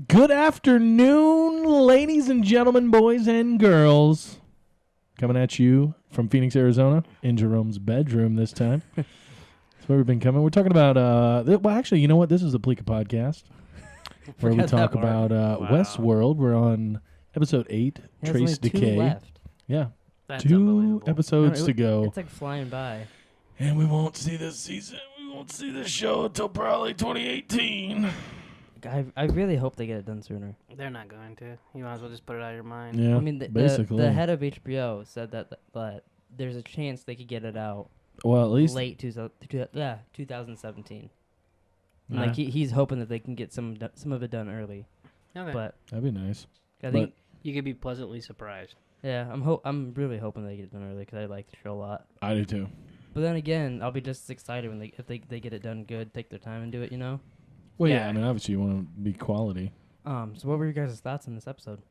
Good afternoon, ladies and gentlemen, boys and girls. Coming at you from Phoenix, Arizona, in Jerome's bedroom this time. That's where we've been coming. We're talking about, well, actually, you know what? This is the Pleeka podcast where we talk about Westworld. We're on episode 8, Trace Decay. Left. Yeah. That's 2 episodes to go. It's like flying by. And we won't see this season. We won't see this show until probably 2018. I really hope they get it done sooner. They're not going to. You might as well just put it out of your mind. Yeah, I mean, basically. the head of HBO said that there's a chance they could get it out. Well, at least late 2017. Yeah. Like he's hoping that they can get some of it done early. Okay. But that'd be nice. I think you could be pleasantly surprised. yeah, I'm really hoping they get it done early because I like the show a lot. I do too. But then again, I'll be just as excited when if they get it done good, take their time and do it. You know. Well, Yeah. I mean, obviously you want to be quality. So what were your guys' thoughts on this episode?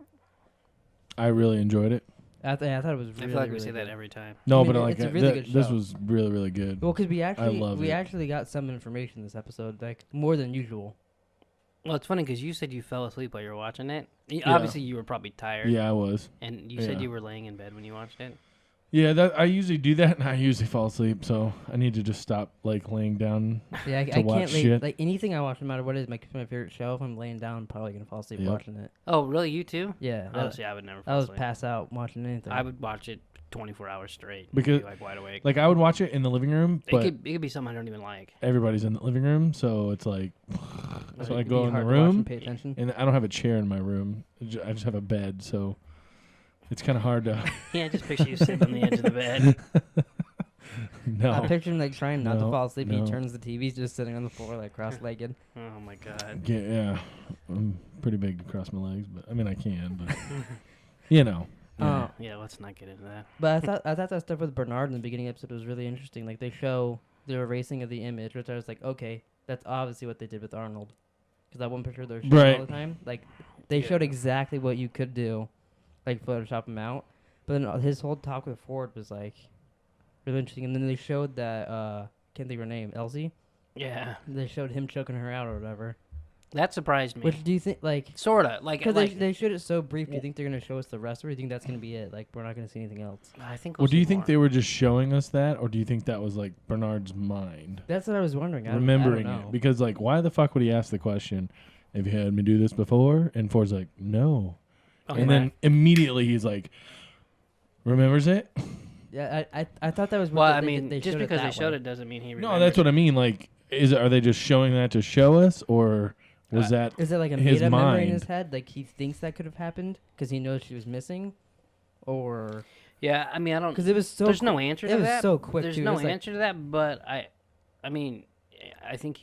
I really enjoyed it. I thought it was really. I feel like we really say good. that every time. No, I mean, but it's a really good this show. was really, really good. Well, because we love it. actually got some information this episode, like more than usual. Well, it's funny because you said you fell asleep while you were watching it. Yeah. Obviously, you were probably tired. Yeah, I was. And you said you were laying in bed when you watched it. Yeah, I usually do that, and I usually fall asleep. So I need to just stop like laying down. Yeah, I watch can't shit. like anything I watch, no matter what it is, my favorite show. If I'm laying down, I'm probably gonna fall asleep Yep. watching it. Oh, really? You too? Yeah, Honestly, I would never I fall was asleep. pass out watching anything. I would watch it 24 hours straight. Because- Be like wide awake. Like I would watch it in the living room, but it could be something I don't even like. everybody's in the living room, so it's like. So I It'd go be in the hard to watch and room, pay attention. and I don't have a chair in my room. I just have a bed, so it's kind of hard to. Yeah, just picture you sitting on the edge of the bed. No. I picture him like trying not to No, fall asleep. no. He turns the TV, he's just sitting on the floor like cross-legged. Oh my god. Yeah, I'm pretty big to cross my legs, but I mean I can, but you know. Yeah. Yeah, let's not get into that. But I thought that stuff with Bernard in the beginning episode was really interesting. Like they show the erasing of the image, which I was like, okay, that's obviously what they did with Arnold. Because that one picture they're showing Right. all the time, like they showed exactly what you could do, like Photoshop him out. But then his whole talk with Ford was like really interesting. And then they showed that can't think of her name, Elsie. Yeah. They showed him choking her out or whatever. That surprised me. Which do you think like? Sorta. Because they showed it so brief. Do you think they're gonna show us the rest, or do you think that's gonna be it? Like we're not gonna see anything else. I think Well, do see you think more. they were just showing us that, or do you think that was like Bernard's mind That's what I was wondering. remembering I don't know. it? Because like, why the fuck would he ask the question? Have you had me do this before? And Ford's like, no. Okay. And then immediately he's like, remembers it? Yeah, I thought that was. Well, what I they mean, did. just because they showed way. it doesn't mean he No, remembers. that's what I mean. Like, are they just showing that to show us, or was that Is it like a his made-up memory in mind? his head? Like he thinks that could have happened because he knows she was missing, or Yeah, I mean, I don't. because it was so. There's no answer it to was that. so quick. There's too. It no was like- answer to that, but I mean, I think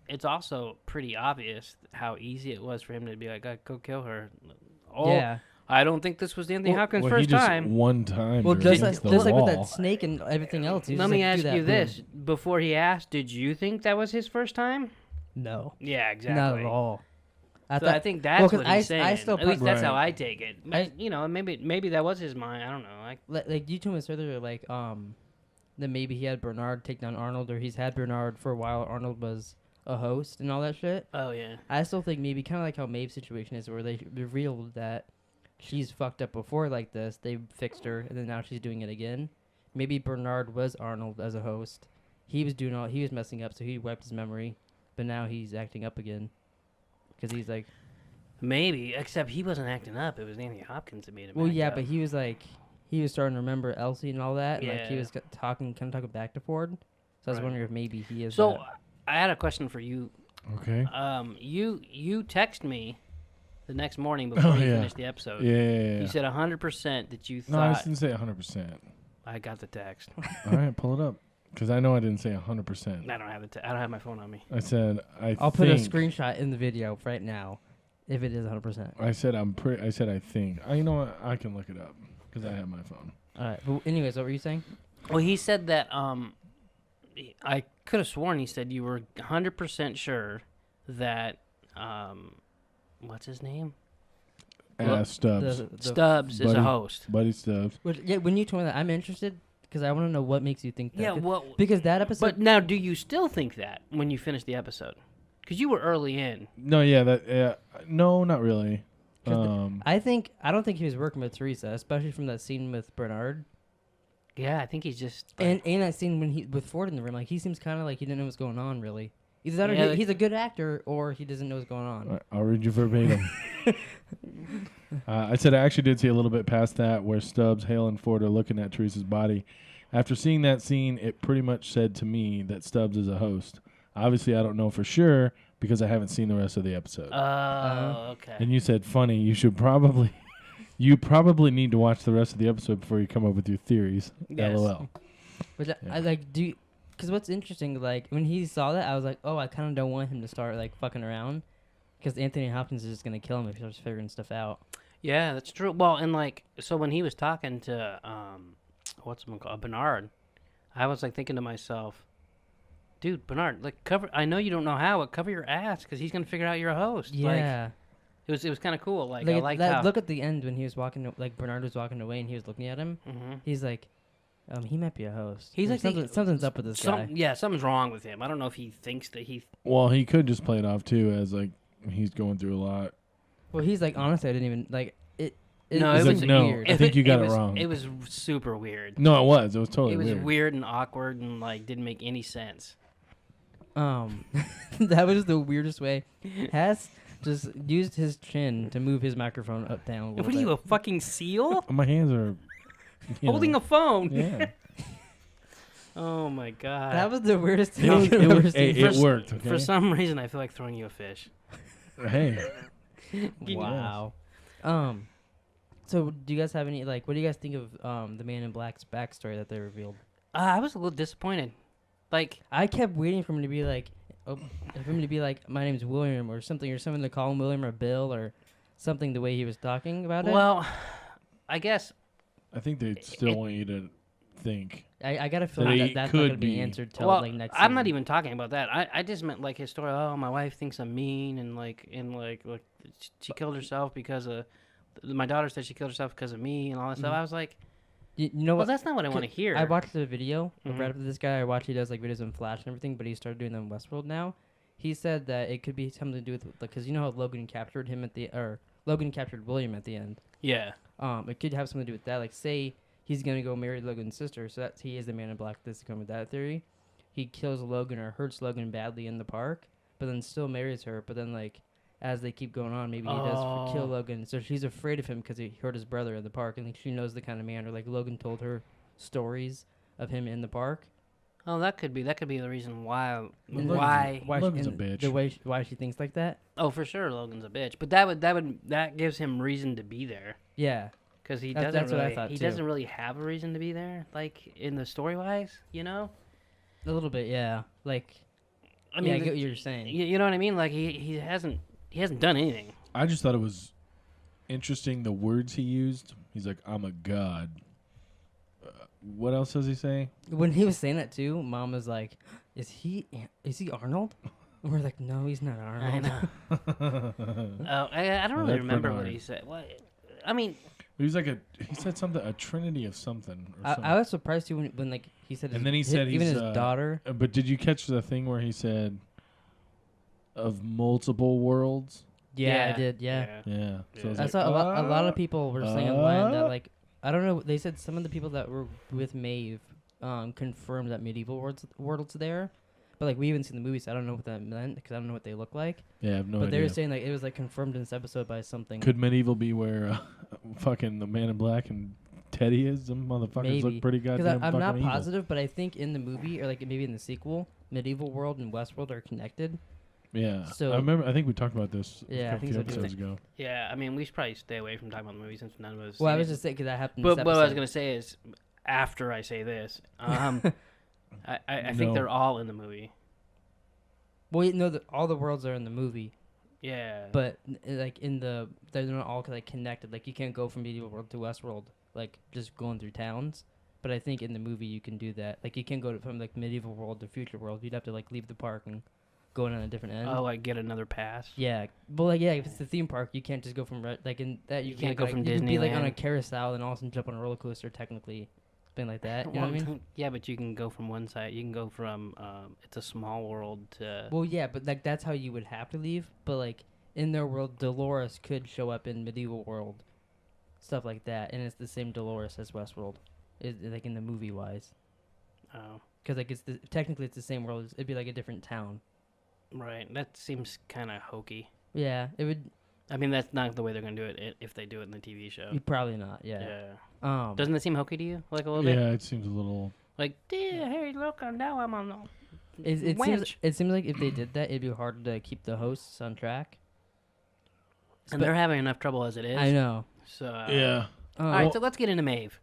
it's also pretty obvious how easy it was for him to be like, go kill her. Oh, Yeah. I don't think this was Anthony Hopkins' well, first he just time. one time? Well, drew just against like the with wall. that snake and everything else. he was Let just me like, ask "Do that, you boom." this: before he asked, did you think that was his first time? No, Yeah, exactly. not at all. I think that's 'cause what I he's s- saying. I still At least that's Right. how I take it. But, you know, maybe that was his mind. I don't know. like you told me this earlier, like that maybe he had Bernard take down Arnold, or he's had Bernard for a while. Arnold was a host and all that shit. Oh yeah. I still think maybe kind of like how Maeve's situation is, where they revealed that she's fucked up before like this. They fixed her, and then now she's doing it again. Maybe Bernard was Arnold as a host. He was messing up, so he wiped his memory, but now he's acting up again because he's like, Maybe, except he wasn't acting up. It was Anthony Hopkins that made him. well, act yeah, up. but he was like, he was starting to remember Elsie and all that. And, like he Yeah. was talking back to Ford. So I was Right. wondering if maybe he is. So that. I had a question for you. Okay. You text me the next morning before you finished the episode. Yeah. You said 100% that you No, I thought. didn't say 100%. I got the text. All right, pull it up. Because I know I didn't say 100%. I don't have I don't have my phone on me. I said I'll put a screenshot in the video right now, if it is 100%. I said I said I think. You know what? I can look it up because I have my phone. All right. But anyways, what were you saying? Well, he said that I could have sworn he said you were 100% sure that what's his name? Stubbs. Stubbs is a Buddy. host. Buddy Stubbs. Which, yeah, when you told me that, I'm interested because I want to know what makes you think that. Yeah, well, because that episode. but now do you still think that when you finish the episode? Because you were early in. No, no, not really. 'Cause I don't think he was working with Teresa, especially from that scene with Bernard. Yeah, I think he's just... And that scene with Ford in the room, like he seems kind of like he didn't know what's going on, really. Either that, or Yeah, he's a good actor, or he doesn't know what's going on. I'll read you verbatim. I said I actually did see a little bit past that where Stubbs, Hale, and Ford are looking at Teresa's body. After seeing that scene, it pretty much said to me that Stubbs is a host. Obviously, I don't know for sure because I haven't seen the rest of the episode. Oh, okay. And you said, funny, you probably need to watch the rest of the episode before you come up with your theories. Yes. LOL. But I like because what's interesting, like when he saw that, I was like, oh, I kind of don't want him to start like fucking around, because Anthony Hopkins is just gonna kill him if he starts figuring stuff out. Yeah, that's true. Well, and like, so when he was talking to Bernard, I was like thinking to myself, dude, Bernard, like I know you don't know how, but cover your ass because he's gonna figure out you're a host. Yeah. Like, it was kind of cool. Like I liked that how. look at the end when he was walking, like Bernard was walking away and he was looking at him. Mm-hmm. He's like, he might be a host. He's like something's up with this guy. Yeah, something's wrong with him. I don't know if he thinks that he. Well, he could just play it off, too, as, like, he's going through a lot. Well, he's like, honestly, I didn't even, like, it No, was it like was weird. I think you got it wrong. It was super weird. No, it was. It was totally It was weird. weird and awkward and like didn't make any sense. That was the weirdest way. Hess just used his chin to move his microphone up down a little What are bit. you, a fucking seal? My hands are... Holding a phone. Yeah. Oh my god. That was the weirdest thing. It worked. Okay? For some reason, I feel like throwing you a fish. Hey. Wow. So do you guys have any, like, what do you guys think of the Man in Black's backstory that they revealed? I was a little disappointed. Like, I kept waiting for him to be like, my name's William or something to call him William or Bill or something, the way he was talking about it. well, I guess I think they still want you to think. I got a feeling They that's not could going to be be. answered till well, like next I'm not season. even talking about that. I just meant like his story. Oh, my wife thinks I'm mean and like she killed herself because of my daughter said she killed herself because of me and all that stuff. I was like, You know well, what? that's not what I want to hear. I watched the video. Mhm. Right after this guy, I watched. He does like videos in Flash and everything, but he started doing them in Westworld now. He said that it could be something to do with, because you know how Logan captured him Logan captured William at the end. Yeah. It could have something to do with that. Like, say he's gonna go marry Logan's sister, so that's he is the Man in Black. This is coming with that theory. He kills Logan or hurts Logan badly in the park, but then still marries her. But then like, as they keep going on, maybe he does kill Logan. So she's afraid of him because he hurt his brother in the park, and she knows the kind of man. Or like Logan told her stories of him in the park. Oh, that could be the reason why. And Why? Logan's a and bitch. The way why she thinks like that. Oh, for sure, Logan's a bitch. But that gives him reason to be there. Yeah. Because he That's doesn't what I really, thought, he too. doesn't really have a reason to be there, like in the story wise, you know. A little bit, yeah. Like, I mean, I get what you're saying. you know what I mean? Like he hasn't done anything. I just thought it was interesting the words he used. He's like, I'm a god. What else does he say? When he was saying that too, Mom was like, "Is he Arnold?" And we're like, "No, he's not Arnold." I know. I don't really That's remember what Bernard. he said. What? I mean, He said something, a trinity of something. Or something. I was surprised too when like he said. And then he said even he's, his daughter. But did you catch the thing where he said of multiple worlds? Yeah, I did. Yeah. Yeah. So Yeah. I I was saw like, a lot of people were saying online that uh? like I don't know. They said some of the people that were with Maeve confirmed that medieval world's there, but like we haven't seen the movie, so I don't know what that meant because I don't know what they look like. Yeah, I have no But they idea. were saying like it was like confirmed in this episode by something. Could medieval be where fucking the Man in Black and Teddy is? Them motherfuckers Maybe. look pretty Because goddamn I'm fucking not evil. positive, but I think in the movie or like maybe in the sequel, medieval world and Westworld are connected. Yeah. So- I remember. I think we talked about this Yeah, I a think few so, too. episodes ago. yeah. I mean, we should probably stay away from talking about the movie since none of us. Well, I seen was it. just saying because that happened. But this what I was episode. gonna say is, after I say this, I think No. they're all in the movie. Well, all the worlds are in the movie, Yeah. but like they're not all like connected. Like you can't go from medieval world to Westworld like just going through towns. But I think in the movie you can do that. Like you can't go from like medieval world to future world. You'd have to like leave the park and go in on a different end. Oh, like get another pass. Yeah, well, like if it's the theme park, you can't just go from like in that you can't go like, from you can be like on a Disneyland. carousel and all of a sudden jump on a roller coaster technically, something like that. You know what I mean? Yeah, but you can go from one side. You can go from it's a small world to. Well, yeah, but like that's how you would have to leave. But like in their world, Dolores could show up in medieval world, stuff like that, and it's the same Dolores as Westworld, like in the movie wise. Oh, Because like technically it's the same world. It'd be like a different town. right. That seems kind of hokey. Yeah, it would. I mean, that's not the way they're gonna do it if they do it in the TV show. Probably not. Yeah. Doesn't it seem hokey to you, like a little bit? Yeah, it seems a little. Like, yeah, hey, look, now I'm on the It wench. seems like if they did that, it'd be hard to keep the hosts on track. And they're having enough trouble as it is. I know. So Yeah. All right, so let's get into Maeve.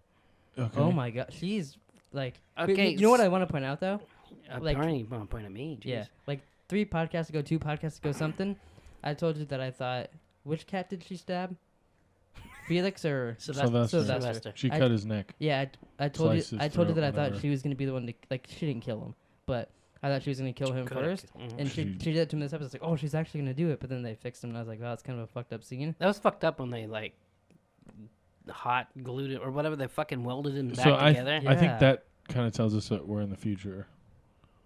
Okay. Oh my god, she's like. Okay, You know what I want to point out though? Like- Apparently, you want to point at me. Jeez. Yeah. Like 2 podcasts ago, something. I told you that I thought, which cat did she stab? Felix or Sylvester. Sylvester. She I- cut his neck. Yeah, I told you. Slice his I told you throat, that I thought whatever. she was gonna be the one to like. She didn't kill him, but I thought she was gonna kill him first. And she did it to him this episode. It's like, oh, she's actually gonna do it. But then they fixed him, and I was like, wow, that's kind of a fucked up scene. That was fucked up when they like hot glued it or whatever. They fucking welded him back So together. I think Yeah. that kind of tells us that we're in the future.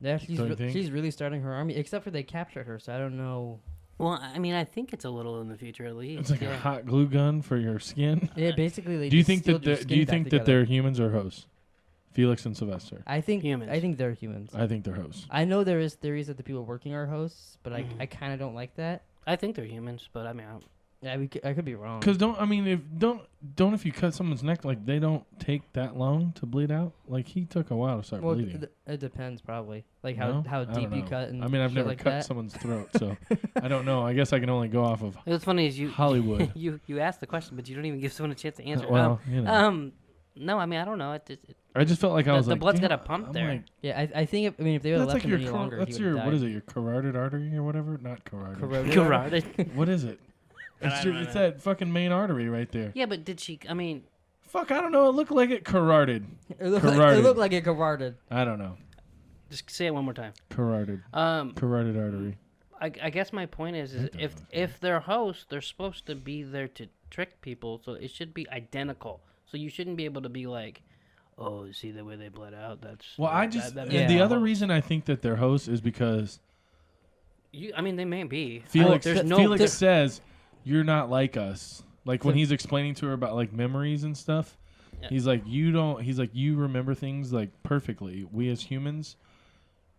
Yeah, she's Don't you think? she's really starting her army. Except for they captured her, so I don't know. Well, I mean, I think it's a little in the future at least. It's like a hot glue gun for your skin. Yeah, basically they. Do you just think that sealed your do skin you back think that together. they're humans or hosts? Felix and Sylvester. I think Humans. I think they're humans. I think they're hosts. I know there is theories that the people working are hosts, but Mhm. I kind of don't like that. I think they're humans, but I mean, Yeah, I could be wrong. Because if you cut someone's neck, like they don't take that long to bleed out. Like he took a while to start Well, bleeding. it depends probably, like No? how I don't deep you know. cut. And I mean, I've shit never like cut that. someone's throat, so I don't know. I guess I can only go off of what's funny is you Hollywood. you asked the question, but you don't even give someone a chance to answer. Well, you know. No, I mean, I don't know. I just felt like I was the like, blood's damn, got a pump I'm there. like, Yeah, I think if they would have that's left like him your any longer, that's he your would have what died. is it? Your carotid artery or whatever? Not carotid. Carotid Carotid. What is it? I don't It's know. that fucking main artery right there. Yeah, but did she? I mean, Fuck, I don't know. It looked like it carotid. It looked Carotid. like it carotid. I don't know. just say it one more time. Carotid. Carotid artery. I guess my point is I don't know. if they're hosts, they're supposed to be there to trick people, so it should be identical. So you shouldn't be able to be like, oh, see the way they bled out. That's Well, I that- just that- Yeah. the other reason I think that they're hosts is because I mean, they may be. Felix there's no. Felix there- says you're not like us. Like when So- he's explaining to her about like memories and stuff, Yeah. he's like you remember things like perfectly. We as humans,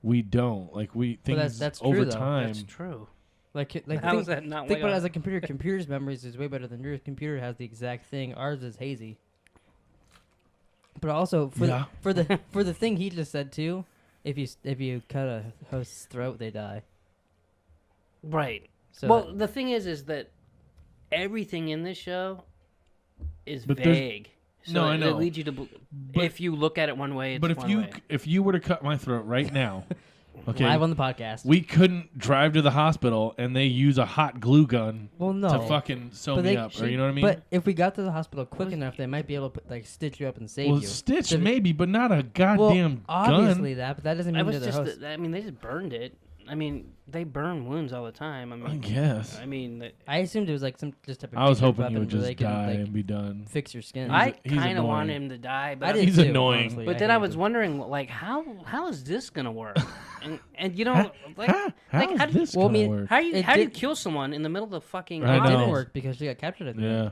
we don't. Like we things that's over true, though. time. That's true. Like How think, is that not? think like about it as a computer. Computer's memories is way better than yours. Computer has the exact thing. Ours is hazy. But also Yeah. for the thing he just said too, if you cut a host's throat, they die. right. So Well, the thing is that everything in this show is But there's- vague. So No, I know. It leads you to. But- If you look at it one way, it's But one way. if you were to cut my throat right now, okay, live on the podcast. we couldn't drive to the hospital and they use a hot glue gun well, no. to fucking sew But me they- up, or you know what I mean? But if we got to the hospital quick enough, they might be able to stitch you up and save well, you. stitch So- maybe, but not a well, goddamn obviously gun. that, but that doesn't I mean was they're the just. host. I mean, they just burned it. I mean, they burn wounds all the time. I I mean, guess. I mean, I assumed it was like some just type of I was dangerous hoping he weapon would where just they can, die like, and be done. fix your skin. I he's kind of want annoying. him to die, but I I did He's too, annoying. honestly. But then I hated was him. wondering, like, how is this gonna work? and you know, How- like, How like, is how do you- this well, I gonna mean, work? how do you It how do you did- kill someone in the middle of the fucking? I It know. didn't work because she got captured at the end. Yeah,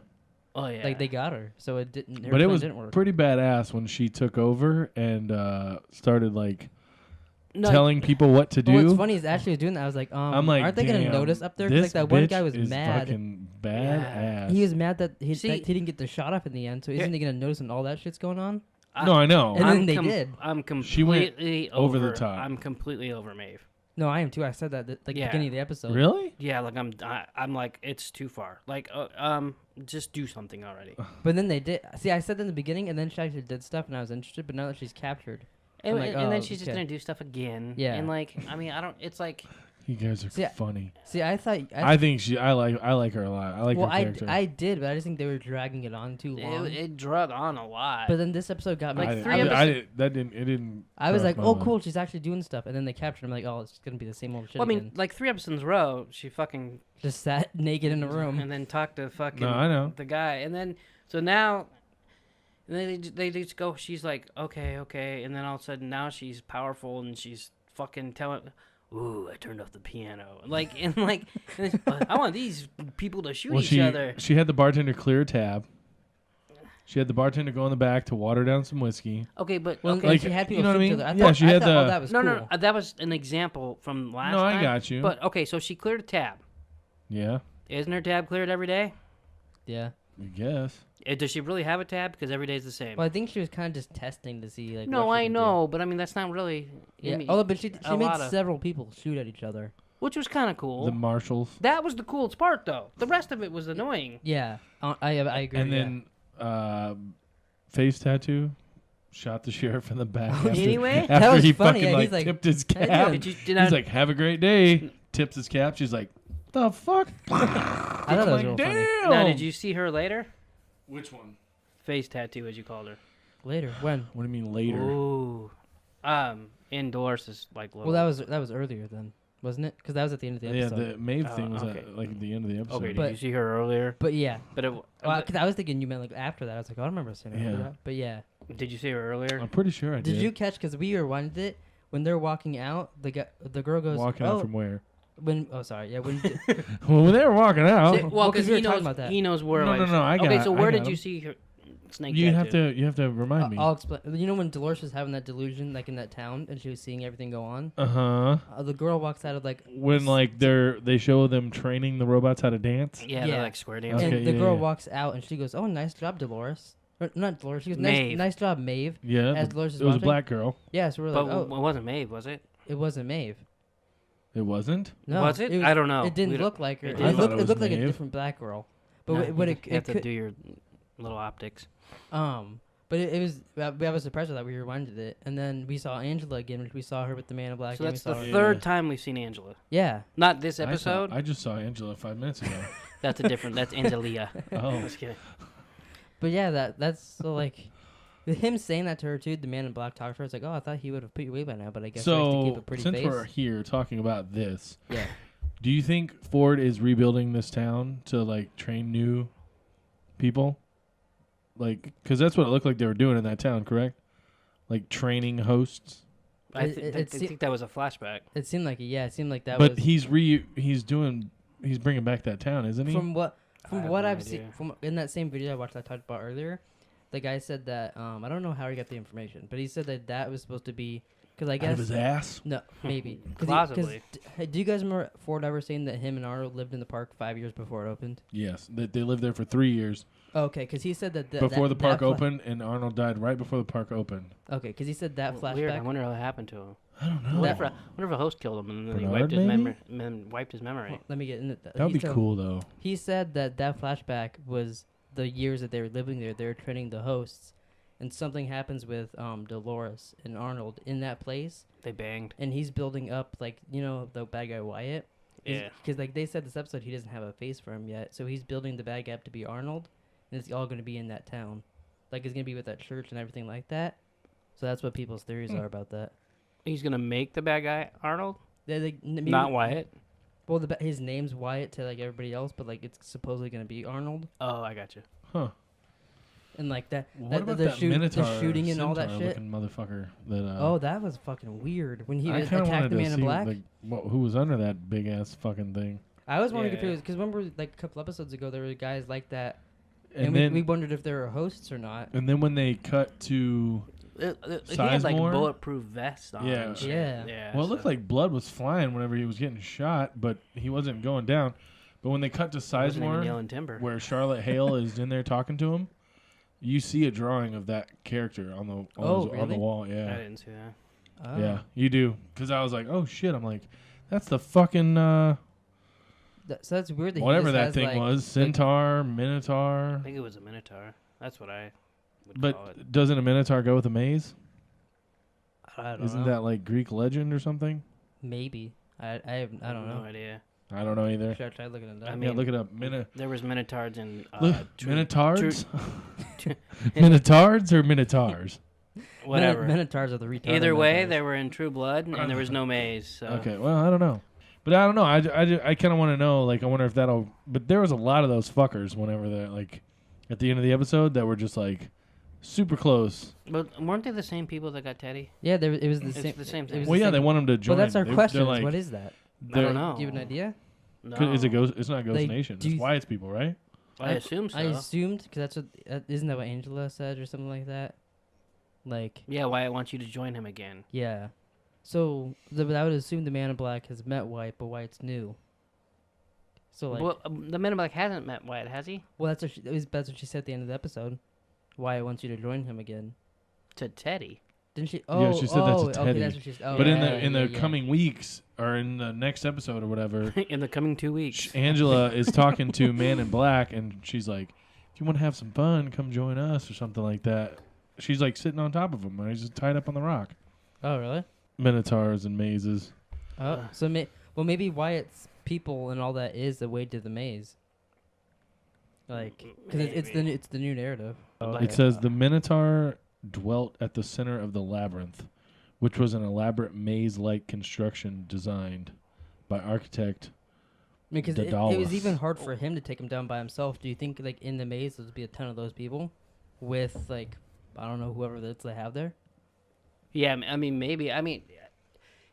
Oh yeah. Like they got her, so it didn't. Her but it plan was didn't work. pretty badass when she took over and started like No, telling people what to But what's do. funny is Ashley was doing that. I was like, I'm like, aren't they gonna damn, notice up there? 'Cause, This like that one bitch guy was is mad. fucking badass. He was mad that he See- didn't get the shot off in the end. So isn't he gonna notice when all that shit's going on? No, I know. And then they did. I'm She went completely over the top. I'm completely over Maeve. No, I am too. I said that at the Yeah. beginning of the episode. Really? Yeah, like I'm like it's too far. Like just do something already. But then they did. See, I said that in the beginning, and then she actually did stuff, and I was interested. But now that she's captured, And, I'm like, and then oh, she's just okay. gonna do stuff again. Yeah. And like, I mean, I don't. It's like You guys are See, funny. see, I thought I think I like her a lot. I like well, her character. I did, but I just think they were dragging it on too long. it drug on a lot. But then this episode got me. Like I, three I, episodes- I did, that didn't. It didn't. I was cross like, my oh, mind. cool, she's actually doing stuff. And then they captured him. Like, oh, it's gonna be the same old shit well, I mean, again. like 3 episodes in a row, she fucking Just sat naked in a room. and then talked to fucking No, I know. the guy, and then so now And they just go. She's like, okay, and then all of a sudden now she's powerful and she's fucking telling. Ooh, I turned off the piano. I want these people to shoot each other. She had the bartender clear a tab. She had the bartender go in the back to water down some whiskey. Okay, but she had people you know what I shoot each mean? other. Yeah, she had the. That was no, cool. no, that was an example from last No, time. I got you. But okay, so she cleared a tab. Yeah, Isn't her tab cleared every day? Yeah. I guess. Does she really have a tab? Because every day's the same. Well, I think she was kind of just testing to see like. No, what she I could know, but I mean that's not really. Do. Yeah. I mean, But she made several people shoot at each other. which was kind of cool. The marshals. That was the coolest part, though. The rest of it was annoying. Yeah, I agree. And then face tattoo. Shot the sheriff in the back. Anyway? after That was he funny, fucking yeah, like he's like, tipped his "How you cap. doing?" He's like, "Have a great day." Tips his cap. She's like, "The fuck?" I thought that was like, real funny. damn. Now, did you see her later? Which one? Face tattoo, as you called her. Later, when? What do you mean later? Ooh. In Dolores' like. Well, that was earlier then, wasn't it? Because that was at the end of the Yeah, episode. the Maeve Oh, thing was okay. at the end of the episode. Okay, did But- you see her earlier? But yeah, But it, because I was thinking you meant like after that. I was like, oh, I don't remember seeing it. after Yeah. that. But yeah, did you see her earlier? I'm pretty sure I did. did you catch? Because we rewinded it when they're walking out. The girl goes, walking oh, out from where? when sorry, yeah, when Well, when they were walking out, See, well, because we were he talking knows about that. he knows where. No, like, no, no, I got Okay, it, so I where got did you him. see her snake you tattoo? have to remind me. I'll explain. You know when Dolores was having that delusion, like in that town, and she was seeing everything go on. Uh-huh. The girl walks out of like When like they show them training the robots how to dance. Yeah, Yeah. they're like square dancing. Okay, and the yeah, girl yeah. walks out, and she goes, "Oh, nice job, Dolores." Or, not Dolores. She goes, Maeve. "Nice job, Maeve." Yeah, As Dolores is it was a watching? black girl. Yeah, so we're But like, "Oh, it wasn't Maeve, was it? it wasn't Maeve." It wasn't. No, Was it? I don't know. It didn't We don't- look like her. it It, didn't. I thought looked, it it was looked like a Maeve. different black girl. But No, what you it have to could, do your little optics. but it was. I was surprised with that. We rewinded it, and then we saw Angela again, which we saw her with the Man in Black. So and that's we the saw her. third Yeah. time we've seen Angela. Yeah. Not this I saw- episode. I just saw Angela 5 minutes ago. That's a different. That's Angelia. Oh. Just kidding. But yeah, that's so like. With him saying that to her too, the Man in Black talked to her. It's like, oh, I thought he would have put you away by now, but I guess he likes to keep So a pretty since face. we're here talking about this, Yeah. do you think Ford is rebuilding this town to like train new people? Like, because that's what it looked like they were doing in that town, correct? Like training hosts. I It think that was a flashback. It seemed like it seemed like that But was. he's bringing back that town, isn't he? From what I have what no I've idea. seen from in that same video I watched I talked about earlier, the guy said that I don't know how he got the information, but he said that was supposed to be because I Out guess of his ass. no maybe Plausibly. do you guys remember Ford ever saying that him and Arnold lived in the park 5 years before it opened? Yes, they lived there for 3 years Okay, because he said that before the park that fla- opened, and Arnold died right before the park opened. Okay, because he said that flashback. Weird. I wonder what happened to him. I don't I know. wonder if a host killed him and then he Bernard, wiped his maybe? wiped his memory. Well, let me get into that. That would be cool though. He said that flashback was the years that they were living there. They were training the hosts, and something happens with Dolores and Arnold in that place, They banged. and he's building up like the bad guy Wyatt. Yeah. Because like they said this episode, he doesn't have a face for him yet, so he's building the bad guy up to be Arnold, and it's all going to be in that town, like it's going to be with that church and everything like that. So that's what people's theories are about that. He's gonna make the bad guy Arnold, Maybe, not Wyatt. Well, his name's Wyatt to like everybody else, but like it's supposedly going to be Arnold, Oh, I got you. Huh. and like that. What about the that Minotaur the shooting and all that centaur shit. looking motherfucker that Oh, that was fucking weird when he I kinda attacked wanted the to Man in see, Black. like, who was under that big ass fucking thing. I was wondering if it Yeah. was because remember like a couple episodes ago there were guys like that, And and then we wondered if they were hosts or not. and then when they cut to He had like Sizemore? bulletproof vest on. Yeah. and shit. Yeah. Yeah. well, it looked like blood was flying whenever he was getting shot, but he wasn't going down. But when they cut to Wasn't even Sizemore, yelling timber. where Charlotte Hale is in there talking to him, you see a drawing of that character on the on the really? wall. I Yeah, didn't see that. Oh. yeah, you do. Because I was like, oh shit! I'm like, that's the fucking So that's weird that whatever he just that has, thing like, was, centaur, minotaur. I think it was a minotaur. That's what I would call it. But doesn't a minotaur go with a maze? I don't Isn't know. that like Greek legend or something? Maybe I don't No know. idea. I don't know either. Should I try looking it up? I Yeah, mean, look it up. There was minotaurs and Minotaurs? Minotaurs or minotaurs? whatever. Minotaurs are the retarded. Either way, Minotaurs. they were in True Blood and there was no maze. So. Okay, well, I don't know. But I don't know. I kind of want to know, like, I wonder if that'll... But there was a lot of those fuckers whenever they're, like, at the end of the episode that were just, like, super close. But weren't they the same people that got Teddy? Yeah, it was the It's same. the same it thing. was Well, the yeah, same- they want him to join. Well, that's our They're question. like, What is that? I don't they're- know. Do you have an idea? No. Is it Ghost? It's not Ghost Like, Nation. do It's you- Wyatt's people, right? I assume so. I assumed because that's what isn't that what Angela said or something like that? Like, Yeah, Wyatt wants you to join him again. yeah. So I would assume the Man in Black has met White, but White's new. So like, Well, the Man in Black hasn't met Wyatt, has he? well, that's what she said at the end of the episode. Wyatt wants you to join him again. To Teddy. Didn't she? Yeah, Oh, she said that to okay, Teddy. that's what she said. Oh, But in yeah, the in yeah, the yeah. coming weeks or in the next episode or whatever, In the coming 2 weeks. Angela is talking to Man in Black, and she's like, "If you want to have some fun, come join us," or something like that. She's like sitting on top of him, and he's just tied up on the rock. Oh, really? Minotaurs and mazes. Oh, so maybe Wyatt's people and all that is the way to the maze. Like, because it's the new narrative. It says the Minotaur dwelt at the center of the labyrinth, which was an elaborate maze-like construction designed by architect. Because it Daedalus. was even hard for him to take him down by himself. Do you think like in the maze there'd be a ton of those people, with like I don't know whoever that's they have there? Yeah, I mean, maybe. I mean,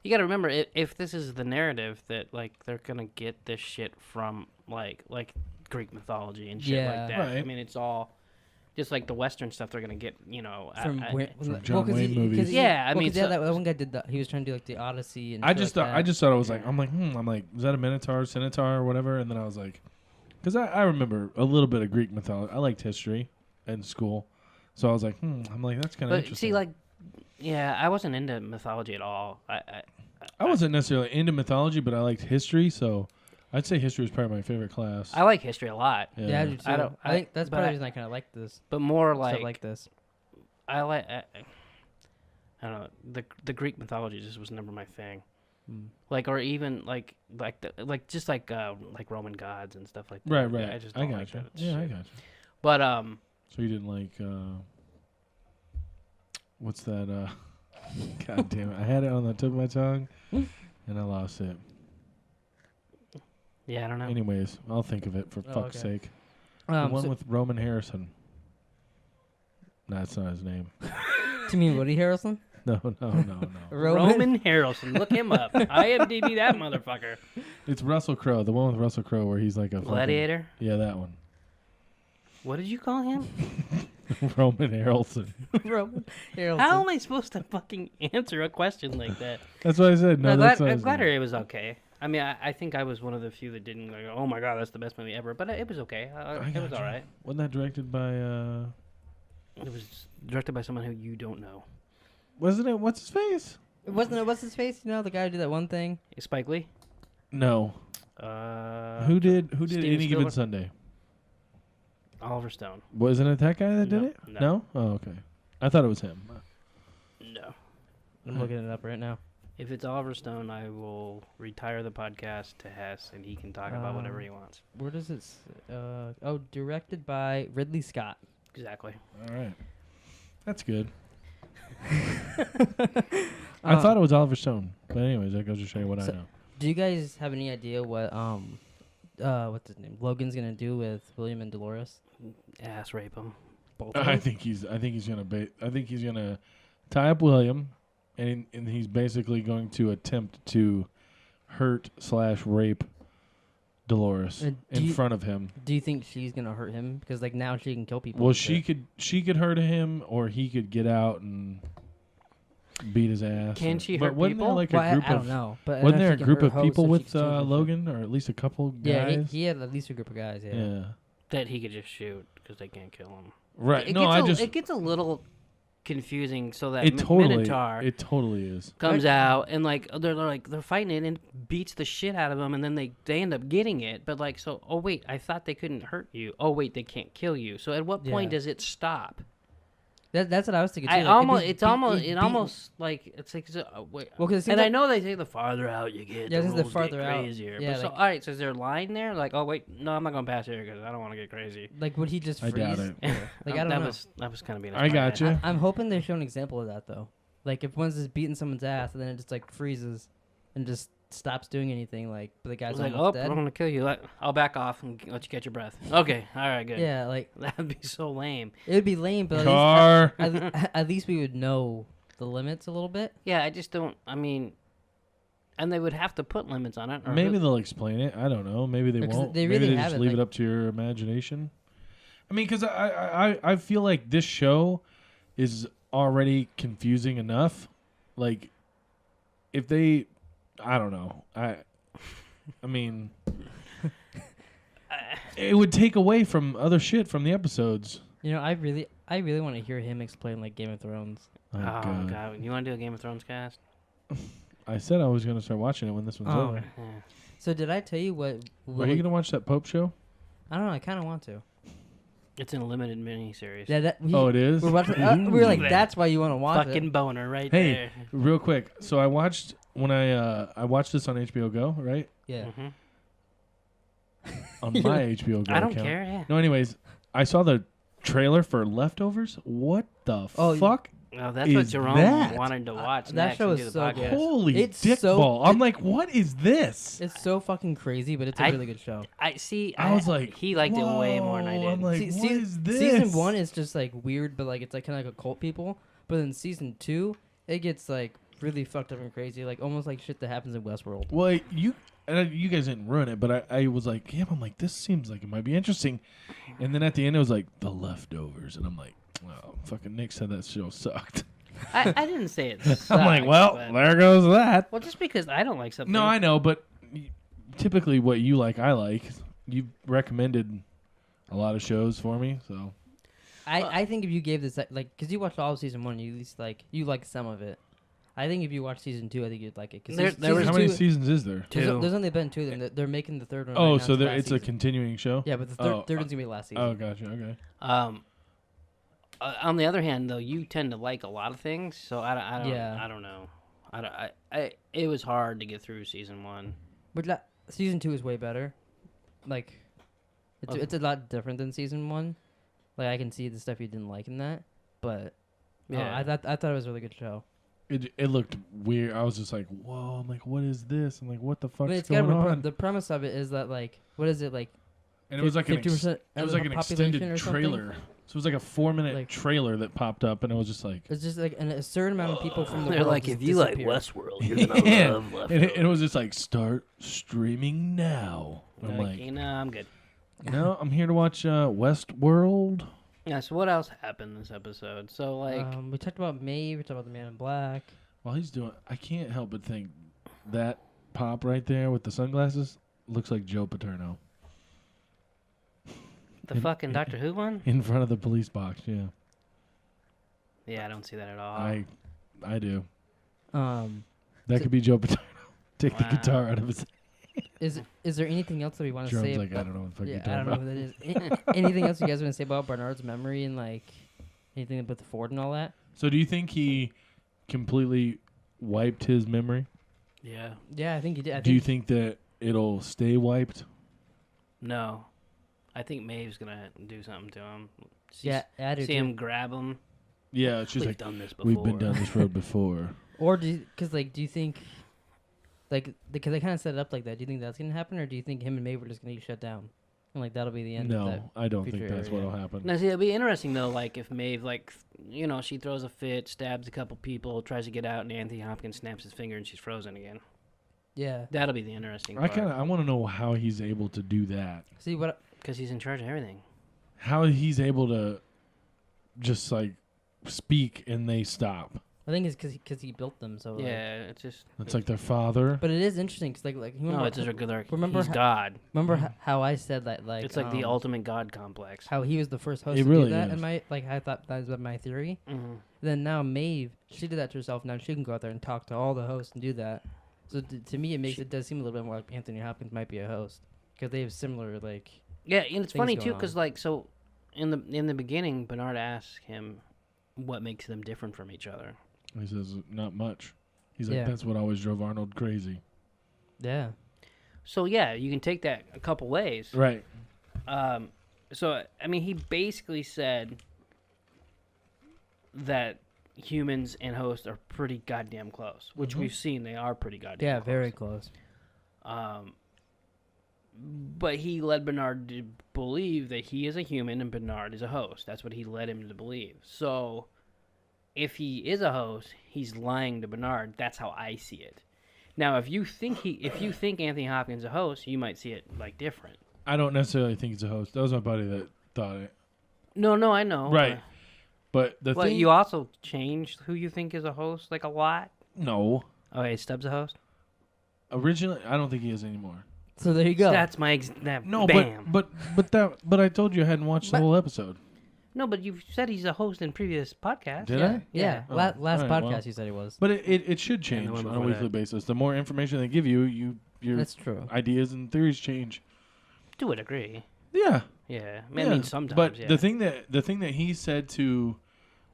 you got to remember, if this is the narrative, that, like, they're going to get this shit from, like Greek mythology and shit Yeah. like that. I Right. mean, it's all just like the Western stuff they're going to get, you know. From John Wayne movies. Yeah, I mean, yeah, so- that one guy did that. He was trying to do like the Odyssey and. I shit just like thought that. I just thought it was like I'm like is that a Minotaur, Centaur, or whatever? And then I was like, because I remember a little bit of Greek mythology. I liked history in school, so I was like, I'm like that's kind of But interesting. see, like, yeah, I wasn't into mythology at all. I wasn't necessarily into mythology, but I liked history, so I'd say history was probably my favorite class. I like history a lot, Yeah, I do too. I don't- I think that's but part of I- the reason I kind of like this. but more Stuff like, like this. I like. I don't know. The Greek mythology just was never my thing. Like, or even like just like Roman gods and stuff like that. right, right. I just I don't got like you. that Yeah, I shit. got you. But So you didn't like what's that? God damn it! I had it on the tip of my tongue, and I lost it. yeah, I don't know. Anyways, I'll think of it for fuck's okay. sake. The one So, with Roman Harrison. No, that's not his name. to me, Woody Harrelson, No. Roman Harrelson, look him up. IMDb that motherfucker. It's Russell Crowe, the one with Russell Crowe where he's like a fucking- Gladiator. Yeah, that one. What did you call him? Roman Harrelson. Roman Harrelson. How am I supposed to fucking answer a question like that? That's what I said. No, that's not his name. Gladiator was okay. I mean, I think I was one of the few that didn't like. Oh my god, that's the best movie ever. But it was okay. I It was gotcha. all right. Wasn't that directed by? It was directed by someone who you don't know. Wasn't it? What's his face? Wasn't it? What's his face? You know, the guy who did that one thing. Spike Lee. No. Who did Steven Any Given Spielberg? Sunday? Oliver Stone. Wasn't it that guy that did No, it? no. Oh, okay. I thought it was him. No. I'm looking it up right now. If it's Oliver Stone, I will retire the podcast to Hess, and he can talk about whatever he wants. Where does it? Directed by Ridley Scott. Exactly. All right. That's good. I thought it was Oliver Stone, but anyways, that goes to show you what I So- know. Do you guys have any idea what what's his name? Logan's gonna do with William and Dolores? Ass rape him. Both of I them? think he's gonna tie up William, and he's basically going to attempt to hurt/rape Dolores Do in you- front of him. Do you think she's gonna hurt him? Because like now she can kill people. Well, and she shit. could hurt him, or he could get out and beat his ass. Can or- she but hurt wasn't there people? like Well, a group I don't of know. But I wasn't know there she a can group hurt of hosts, people so she with can change them. Logan, or at least a couple Yeah, guys? he had at least a group of guys. Yeah. Yeah. That he could just shoot because they can't kill him. Right. It No, gets it gets a little confusing. So that it totally Minotaur it totally is. comes out and like they're fighting it and beats the shit out of him, and then they end up getting it. But like, so oh wait, I thought they couldn't hurt you. Oh wait, they can't kill you. So at what point Yeah. does it stop? That's what I was thinking. Too. I like, if almost he's it's beat- almost he's it beat- almost like it's like wait. Well, because And I know they say the farther out you get, Yeah, the since the rules farther get out, crazier. yeah, But so like- all right, so is there a line there? Like, oh wait, no, I'm not going past here because I don't want to get crazy. Like, would he just I freeze? doubt it. Like, I don't that know. was kind of being. a I smart got ass. you. I'm hoping they show an example of that though. Like if one's just beating someone's ass and then it just like freezes and just stops doing anything, like but the I guy's was like, almost oh, dead. I'm gonna kill you. I'll back off and let you catch your breath. Okay, all right, good. Yeah, like That'd be so lame. it would be lame, but Car. at least we would know the limits a little bit. Yeah, I just don't. I mean, and they would have to put limits on it. Or Maybe they'll explain it. I don't know. Maybe they Because won't. they Maybe really they have just it, leave it like- up to your imagination. I mean, because I feel like this show is already confusing enough. Like, if they, I don't know. I mean, it would take away from other shit from the episodes. You know, I really want to hear him explain like Game of Thrones. Oh God. You want to do a Game of Thrones cast? I said I was going to start watching it when this one's Oh. over. Yeah. So did I tell you what? Are you going to watch that Pope show? I don't know. I kind of want to. It's in a limited miniseries. Yeah, Oh, it is? We're watching. We were like, Ooh. that's why you want to watch Fucking it. boner right Hey, there. real quick. So I watched when I watched this on HBO Go, right? Yeah. Mhm. On my HBO Go I don't account. care. Yeah. No, anyways, I saw the trailer for Leftovers. What the Oh, fuck? Oh, that's what Is Jerome that? wanted to watch. that next show and is do the so podcast. good. Holy It's dick so- ball. I'm it- like, what is this? It's so fucking crazy, but it's a I- really good show. I see. I was like, he liked it way more than I whoa. did. I'm like, See- what is this? Season 1 is just like weird, but like it's like kind of like occult people. But then season 2, it gets like really fucked up and crazy, like almost like shit that happens in Westworld. Well, you guys didn't ruin it, but I was like, yeah, I'm like, this seems like it might be interesting. And then at the end, it was like, The Leftovers. And I'm like, oh, fucking Nick said that show sucked. I didn't say it. I'm like, sucked, well, but- there goes that. Well, just because I don't like something. No, I know, but typically what you like, I like. You've recommended a lot of shows for me, so. I think if you gave this like, because you watched all of season 1, you at least like you like some of it. I think if you watch season 2, I think you'd like it. Cause There season was How two- many seasons is there? Two. There's only been 2 of them. They're making the third one. Oh, right now. so It's the there, last it's a season. continuing show? Yeah, but the third one's gonna be last season. Oh, gotcha. Okay. On the other hand, though, you tend to like a lot of things, so I don't. Yeah. I don't know. It was hard to get through season 1. But season 2 is way better. Like, Okay. it's a lot different than season 1. Like, I can see the stuff you didn't like in that, but Yeah. I thought it was a really good show. It looked weird. I was just like, whoa. I'm like, what is this? I'm like, what the But fuck's it's got going on? the premise of it is that like, what is it like? And it was like an 50% it was of like the an population extended or something? trailer. So it was like a 4-minute Like- trailer that popped up, and it was just like, It's just like a certain amount of people from the They're world like, just if you like disappear. Westworld, you're gonna Yeah. love and Leftovers. it was just like, start streaming now. I'm like, no, I'm good. no, I'm here to watch Westworld. Yeah. So what else happened this episode? So like, We talked about Maeve. We talked about the Man in Black. While he's doing, I can't help but think that pop right there with the sunglasses looks like Joe Paterno the fucking Doctor Who one? in front of the police box. Yeah, Yeah, I don't see that at all. I do. Um, That So- could be Joe Paterno. Take the Wow. guitar out of his. is there anything else that we want to Jerome's say? like, I don't know what the fuck Yeah, you're I talking don't know about. who that is. Anything else you guys want to say about Bernard's memory and like anything about the Ford and all that? So, do you think he completely wiped his memory? Yeah. Yeah, I think he did. Do you think that it'll stay wiped? No. I think Maeve's gonna do something to him. Yeah, I do See too. him grab him. Yeah, it's just We've like done this before. we've been down this road before. Or do you think like because they kind of set it up like that? Do you think that's gonna happen, or do you think him and Maeve are just gonna get shut down and like that'll be the end? of that? No, I don't think future that's area. what'll happen. Now, see, it'd be interesting though. Like if Maeve, like, she throws a fit, stabs a couple people, tries to get out, and Anthony Hopkins snaps his finger and she's frozen again. Yeah. That'll be the interesting I part. I want to know how he's able to do that. See what? Because he's in charge of everything. How he's able to just like speak and they stop. I think it's because he built them. So like- Yeah, it's just. It's like their father. but it is interesting because like No, remember, it's just a good. remember He's ho- God. remember how I said that like It's like the ultimate God complex. how he was the first host It to really do that, is. and I thought that was my theory. Mm-hmm. Then now Maeve, she did that to herself. Now she can go out there and talk to all the hosts and do that. So to me, it does seem a little bit more like Anthony Hopkins might be a host because they have similar like. Yeah, and it's things funny going too, on. because like so, in the beginning, Bernard asks him, "What makes them different from each other?" He says not much. He's like, Yeah. that's what always drove Arnold crazy. Yeah. So yeah, you can take that a couple ways. Right. So I mean, he basically said that humans and hosts are pretty goddamn close, which Mhm. we've seen they are pretty goddamn Yeah, close. very close. But he led Bernard to believe that he is a human and Bernard is a host. That's what he led him to believe. So, if he is a host, he's lying to Bernard. That's how I see it. Now, if you think Anthony Hopkins is a host, you might see it like different. I don't necessarily think he's a host. That was my buddy that thought it. No, I know. Right. But the Well, thing... you also changed who you think is a host like a lot. No. Okay, Stubbs a host. Originally, I don't think he is anymore. So there you go. That's my No, bam. but I told you I hadn't watched the whole episode. No, but you said he's a host in previous podcasts. Did yeah. I? Yeah. Oh, Last all right, podcast well. you said he was. But it should change one on a before weekly that. basis. The more information they give you, your That's true. ideas and theories change. To a degree. Yeah. Yeah. I yeah. mean, sometimes. But yeah. the thing that he said to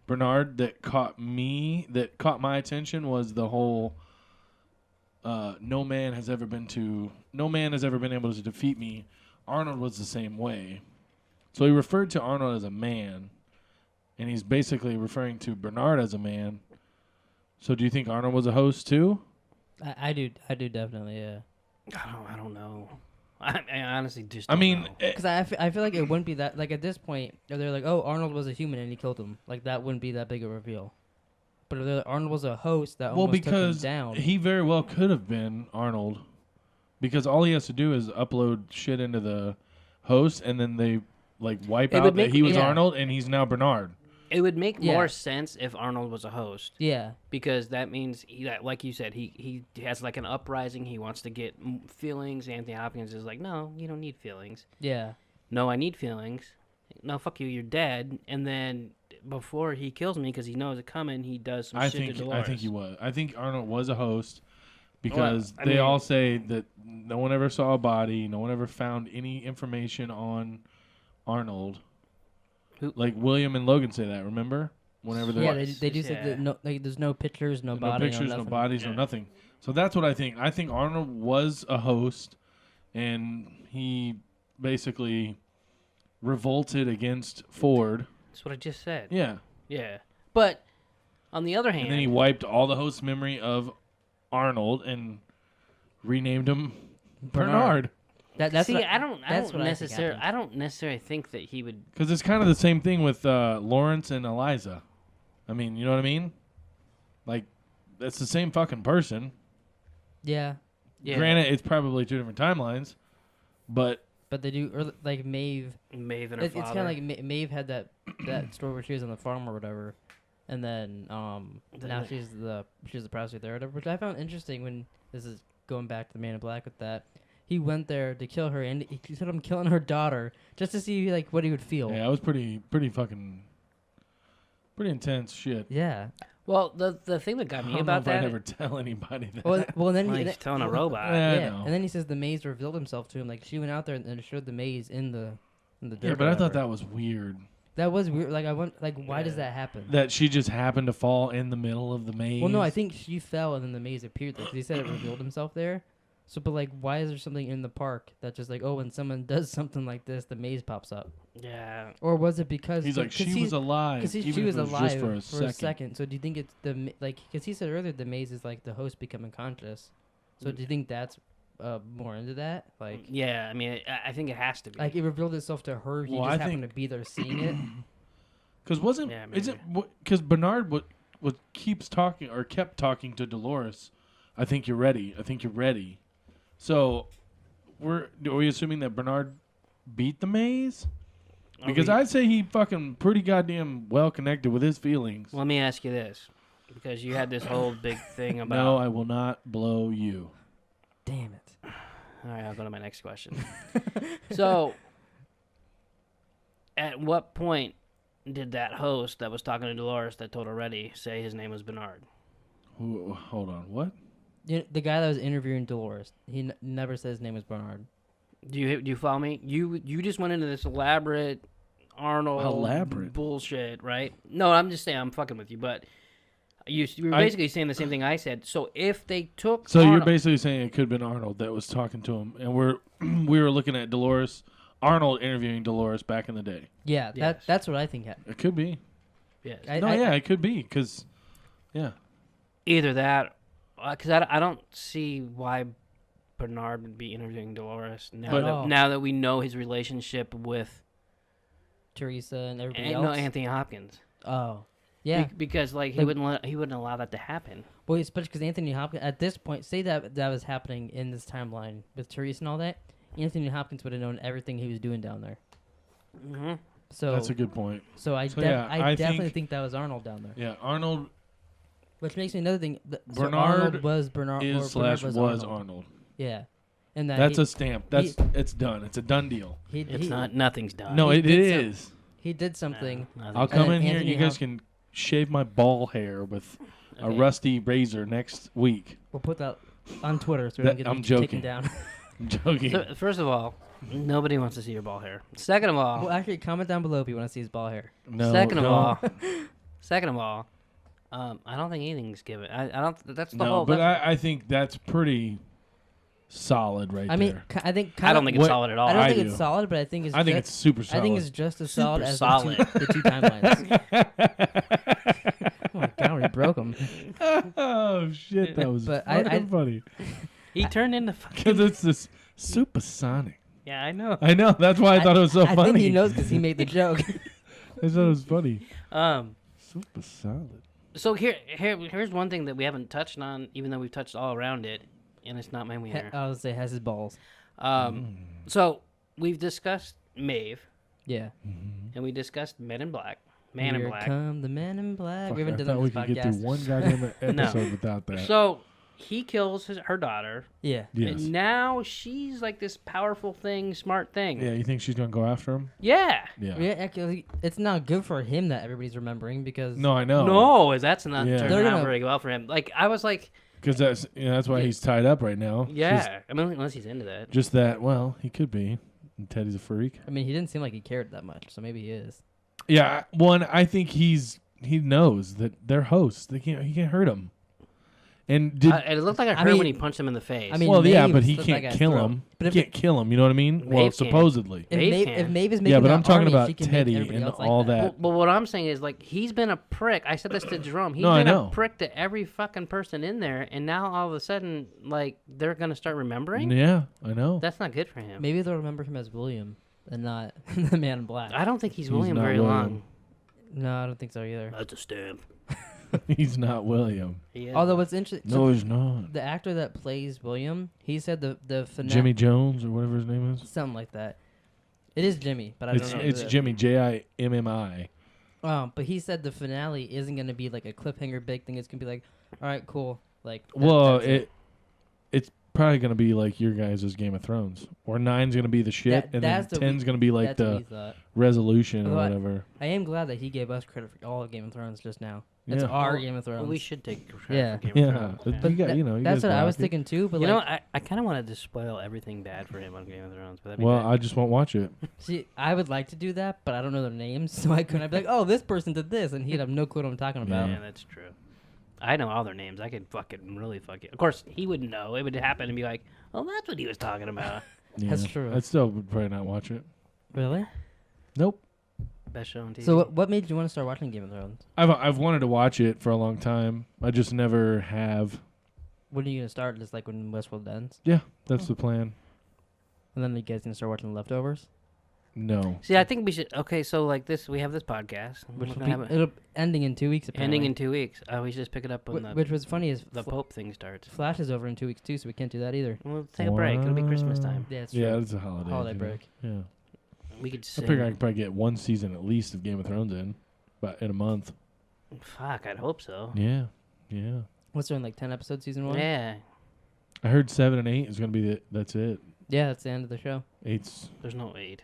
Bernard that caught my attention was the whole no man has ever been able to defeat me. Arnold was the same way. So he referred to Arnold as a man, and he's basically referring to Bernard as a man. So do you think Arnold was a host too? I do definitely, yeah. I don't know. I honestly just I don't mean, know. Because I feel like it wouldn't be that, like at this point, if they're like, oh, Arnold was a human and he killed him. Like that wouldn't be that big a reveal. But if they're like, Arnold was a host that almost because took him down. he very well could have been Arnold, because all he has to do is upload shit into the host, and then they like wipe It out would that make- he was yeah. Arnold and he's now Bernard. It would make Yeah. more sense if Arnold was a host. Yeah. Because that means, like you said, he has like an uprising. He wants to get feelings. Anthony Hopkins is like, no, you don't need feelings. Yeah. No, I need feelings. No, fuck you, you're dead. And then before he kills me, because he knows it's coming, he does some shit to Dolores. I think he was. I think Arnold was a host because I they mean- all say that no one ever saw a body, no one ever found any information on Arnold. Who- Like William and Logan say that. Remember? Whenever Yeah, they're they do say Yeah. that no, like, there's no pictures, no body, pictures, no nothing. bodies, no nothing. So that's what I think. I think Arnold was a host, and he basically revolted against Ford. That's what I just said. Yeah. Yeah. But on the other hand, And then he wiped all the host memory of Arnold and renamed him Bernard. That's see, what I don't that's what I think necessarily, happened. I don't necessarily think that he would. Because it's kind of the same thing with Lawrence and Eliza. I mean, you know what I mean? Like, that's the same fucking person. Yeah, Yeah. Granted, it's probably two different timelines, but but they do, or like Maeve. Maeve and her It's father. kind of like Maeve had that story where she was on the farm or whatever, and then now she's the prostitute there, or whatever, which I found interesting. When this is going back to the Man in Black with that, he went there to kill her, and he said him killing her daughter just to see like what he would feel. yeah, it was pretty intense shit. Yeah. Well, the thing that got I me don't about know if that. I'd ever tell anybody that. Well, and then Well, he, he's telling a robot. Yeah, I yeah, know. and then he says the maze revealed himself to him. Like she went out there and showed the maze in the dirt. Yeah, or but I thought whatever. that was weird. That was weird. Like I went, like why does Yeah. that happen? That she just happened to fall in the middle of the maze. Well, no, I think she fell and then the maze appeared. Like he said, it revealed himself there. So, but like, why is there something in the park that just like, oh, when someone does something like this, the maze pops up? Yeah. Or was it because he's like, she was alive. Because even she if was it alive just for a second. So do you think it's like because he said earlier the maze is like the host becoming conscious? So do you think that's more into that? Like, Yeah, I mean, I think it has to be. like it revealed itself to her. He Well, just I happened think- to be there seeing it. Because Yeah, because Bernard what kept talking to Dolores. I think you're ready. I think you're ready. So, are we assuming that Bernard beat the maze? Because I'd say he fucking pretty goddamn well connected with his feelings. Let me ask you this, because you had this whole big thing about. No, I will not blow you. Damn it! All right, I'll go to my next question. So, at what point did that host that was talking to Dolores that told her ready say his name was Bernard? Hold on, what? The guy that was interviewing Dolores, he never said his name was Bernard. Do you follow me? You just went into this elaborate Arnold bullshit, right? No, I'm just saying I'm fucking with you, but you were basically saying the same thing I said. So if they took So Arnold, you're basically saying it could have been Arnold that was talking to him, and we were looking at Arnold interviewing Dolores back in the day. Yeah, Yes. that's what I think happened. It could be. yes. It could be because, yeah. Either that, because I don't see why Bernard would be interviewing Dolores now But- that now that we know his relationship with Teresa and everybody no else. Anthony Hopkins. Oh, yeah. Because like he Like- wouldn't allow that to happen. Well, especially because Anthony Hopkins, at this point, say that was happening in this timeline with Teresa and all that, Anthony Hopkins would have known everything he was doing down there. Mm-hmm. So That's a good point. So I I definitely think- think that was Arnold down there. Yeah, Arnold Which makes me another thing. So Bernard Arnold was Bernard. or Bernard was Arnold. Yeah, and that That's he, a stamp. It's done. It's a done deal. It's not. Nothing's done. No, he it did some- is. he did something. I'll come then in here and Anthony you guys can shave my ball hair with a Okay. rusty razor next week. We'll put that on Twitter so we That- don't get I'm these joking. taken down. I'm joking. So, first of all, nobody wants to see your ball hair. Second of all, Well, actually, comment down below if you want to see his ball hair. No, second of don't. all, I don't think anything's given. I don't. That's the No, whole. but that's- I think that's pretty solid right I mean, there. I think. I don't think it's What- solid at all. I don't I think do. it's solid, but I think it's. I think it's super solid. I think it's just as solid Super as solid. the two timelines. Oh my god, we broke them. Oh shit, that was But I- fucking funny. He turned into fucking. Because it's this supersonic. Yeah, I know. I know. That's why I thought it was so I funny. think he knows because he made the joke. I thought it was funny. Super solid. So here's one thing that we haven't touched on, even though we've touched all around it, and it's not my I wiener. was say has his balls. So we've discussed Maeve, Yeah. and we discussed Men in Black. Man in Here Black. come the Men in Black. Fuck, we haven't I done thought that we in this could get through podcast. one goddamn episode without that. So he kills her daughter, Yeah. yes. and now she's like this powerful thing, smart thing. Yeah, you think she's gonna go after him? Yeah. Yeah. Yeah, actually, it's not good for him that everybody's remembering because No, I know. No, that's not Yeah. turning They're out gonna- very well for him. Like I was like, Because that's why he's tied up right now. yeah. I mean, unless he's into that. Just that. Well, he could be. And Teddy's a freak. I mean he didn't seem like he cared that much, so maybe he is. Yeah. One, I think he knows that they're hosts. He can't hurt him. And did It looked like I I heard when mean- he punched him in the face. I mean, well, yeah, Maeve but he slit that can't guy's kill throat. him. But if He can't kill him. You know what I mean? Well, Maeve can. supposedly. If Maeve Maeve, can. if Maeve is making Yeah, but out I'm talking Arnie, about she can make Teddy everybody and else like all that. that. But what I'm saying is, like, he's been a prick. I said this to Jerome. He's No, I been know. a prick to every fucking person in there, and now all of a sudden, like, they're gonna start remembering. Yeah, I know. That's not good for him. Maybe they'll remember him as William and not the Man in Black. I don't think he's He's William not very William. long. No, I don't think so either. That's a stamp. He's not William. Yeah. Although what's interesting, No, he's not. the actor that plays William, he said the finale, Jimmy Jones or whatever his name is. something like that. It is Jimmy, but I It's don't know. it's Jimmy Jimmy. But he said the finale isn't gonna be like a cliffhanger big thing. It's gonna be like, all right, cool. Like, Well, that's it's probably gonna be like your guys' Game of Thrones, or 9's gonna be the shit, That- and then that's what 10's gonna be like that's what we the thought. resolution or Although whatever. I am glad that he gave us credit for all of Game of Thrones just now. It's Yeah. our Well, Game of Thrones. Well, we should take credit Yeah. for Game of Yeah, Thrones. but you got, that- you guys that's what I was like it. thinking too. But You like, know, I kind of wanted to spoil everything bad for him on Game of Thrones. But that'd be Well, bad. I just won't watch it. see, I would like to do that, but I don't know their names, so I couldn't. I'd be like, oh, this person did this, and he'd have no clue what I'm talking about. Yeah, that's true. I know all their names. I could fucking really fuck it. Of course, he wouldn't know. It would happen and be like, "Oh, that's what he was talking about." Yeah. That's true. I still would probably not watch it. Really? Nope. Best show on TV. So what made you want to start watching Game of Thrones? I've wanted to watch it for a long time. I just never have. When are you gonna start? Just like when Westworld ends, Yeah, that's the plan. and then you guys gonna start watching The Leftovers, No. See, I think we should. Okay, so like this, we have this podcast. which We're will gonna be have it it'll ending in 2 weeks. Apparently. ending in 2 weeks. We should just pick it up when Which was funny is the Pope thing starts. Flash is over in 2 weeks too, so we can't do that either. We'll take a break. It'll be Christmas time. Yeah, it's true. Yeah, it's a holiday. Holiday you know. break. Yeah. We could I sing. figure I could probably get one season at least of Game of Thrones in, but in a month. Fuck, I'd hope so. Yeah. Yeah. What's there in like 10 episodes season 1? Yeah, I heard 7 and 8 is gonna be that's it. Yeah, that's the end of the show. 8's. there's no 8.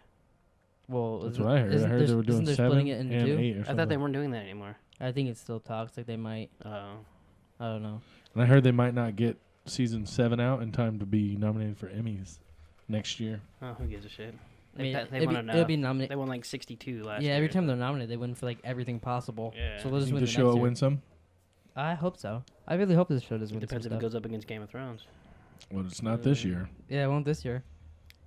Well, That's isn't- what I heard. I isn't heard there- they were isn't doing there 7 splitting it into and 2? 8 or I something. thought they weren't doing that anymore. I think it still talks like they might. Oh. I don't know. And I heard they might not get season 7 out in time to be nominated for Emmys next year. Oh, who gives a shit? I mean, They it'll won be, enough. it'll be They nominated. won like 62 last Yeah, year. every time they're nominated, they win for like everything possible. Yeah. So they'll just Think win the the show next will year. win some? I hope so. I really hope this show does It win depends some if it stuff. goes up against Game of Thrones. Well, it's not this year. Yeah, it won't this year.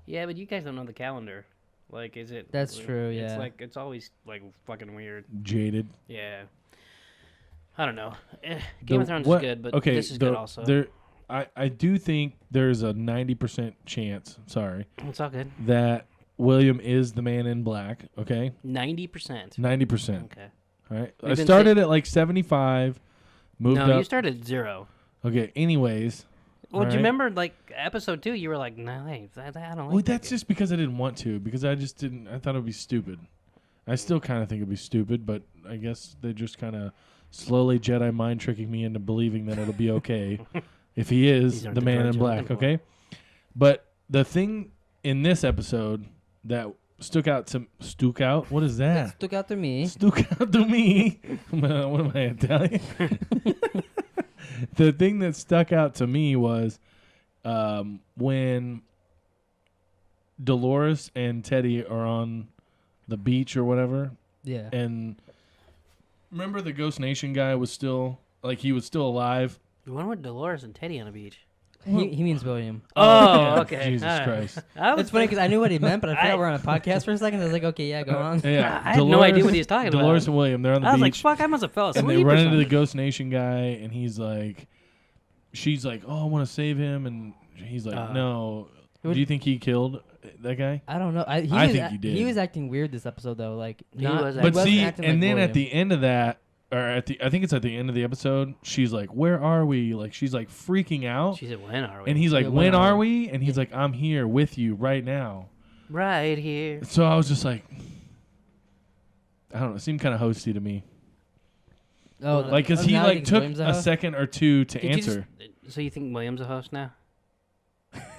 Yeah, but you guys don't know the calendar. Like, is it? That's true, It's yeah. like it's always like fucking weird. Jaded. Yeah. I don't know. Game of Thrones what- is good, but okay, this is good also. They're I do think there's a 90% chance. Sorry, It's all good. that William is the Man in Black. Okay, 90%. 90%. Okay. All right. I We've been started at like 75. Moved No, up. you started at 0. Okay. Anyways. Well, do you Alright. remember like episode 2? You were like, no, hey, I don't like Well, that that's game." just because I didn't want to. Because I just didn't. I thought it would be stupid. I still kind of think it'd be stupid, but I guess they just kind of slowly Jedi mind tricking me into believing that it'll be okay if he is These aren't the the Man droids in you're Black. looking for. Okay. But the thing in this episode that stuck out. What is That that? stuck out to me. Stuck out to me. What am I, Italian? The thing that stuck out to me was when Dolores and Teddy are on the beach or whatever, Yeah. and remember the Ghost Nation guy was still he was still alive. You went with Dolores and Teddy on the beach. He means William. Oh, okay. Jesus All right. Christ. I was It's funny because I knew what he meant, but I forgot I- we're on a podcast for a second. I was like, okay, yeah, go on. Yeah, I had no idea what he was talking Dolores about. and William, they're on the I was like, beach, fuck, I must have fell asleep. and they or run into the something. Ghost Nation guy, and he's like, she's like, oh, I want to save him, and he's like, no. Would- Do you think he killed that guy? I don't know. I was think a- he did. He was acting weird this episode though. Like, He not, was he But wasn't see, acting and like then William. at the end of that, or I think it's at the end of the episode, she's like, "Where are we?" Like she's like freaking out, She said, when are we? and he's like, Yeah, "When are we?" And he's like, "I'm here with you right now." right here. So I was just like, I don't know, it seemed kind of hosty to me, oh, like because he now like thinks took William's a host? second or two to Did you answer. So you think William's a host now?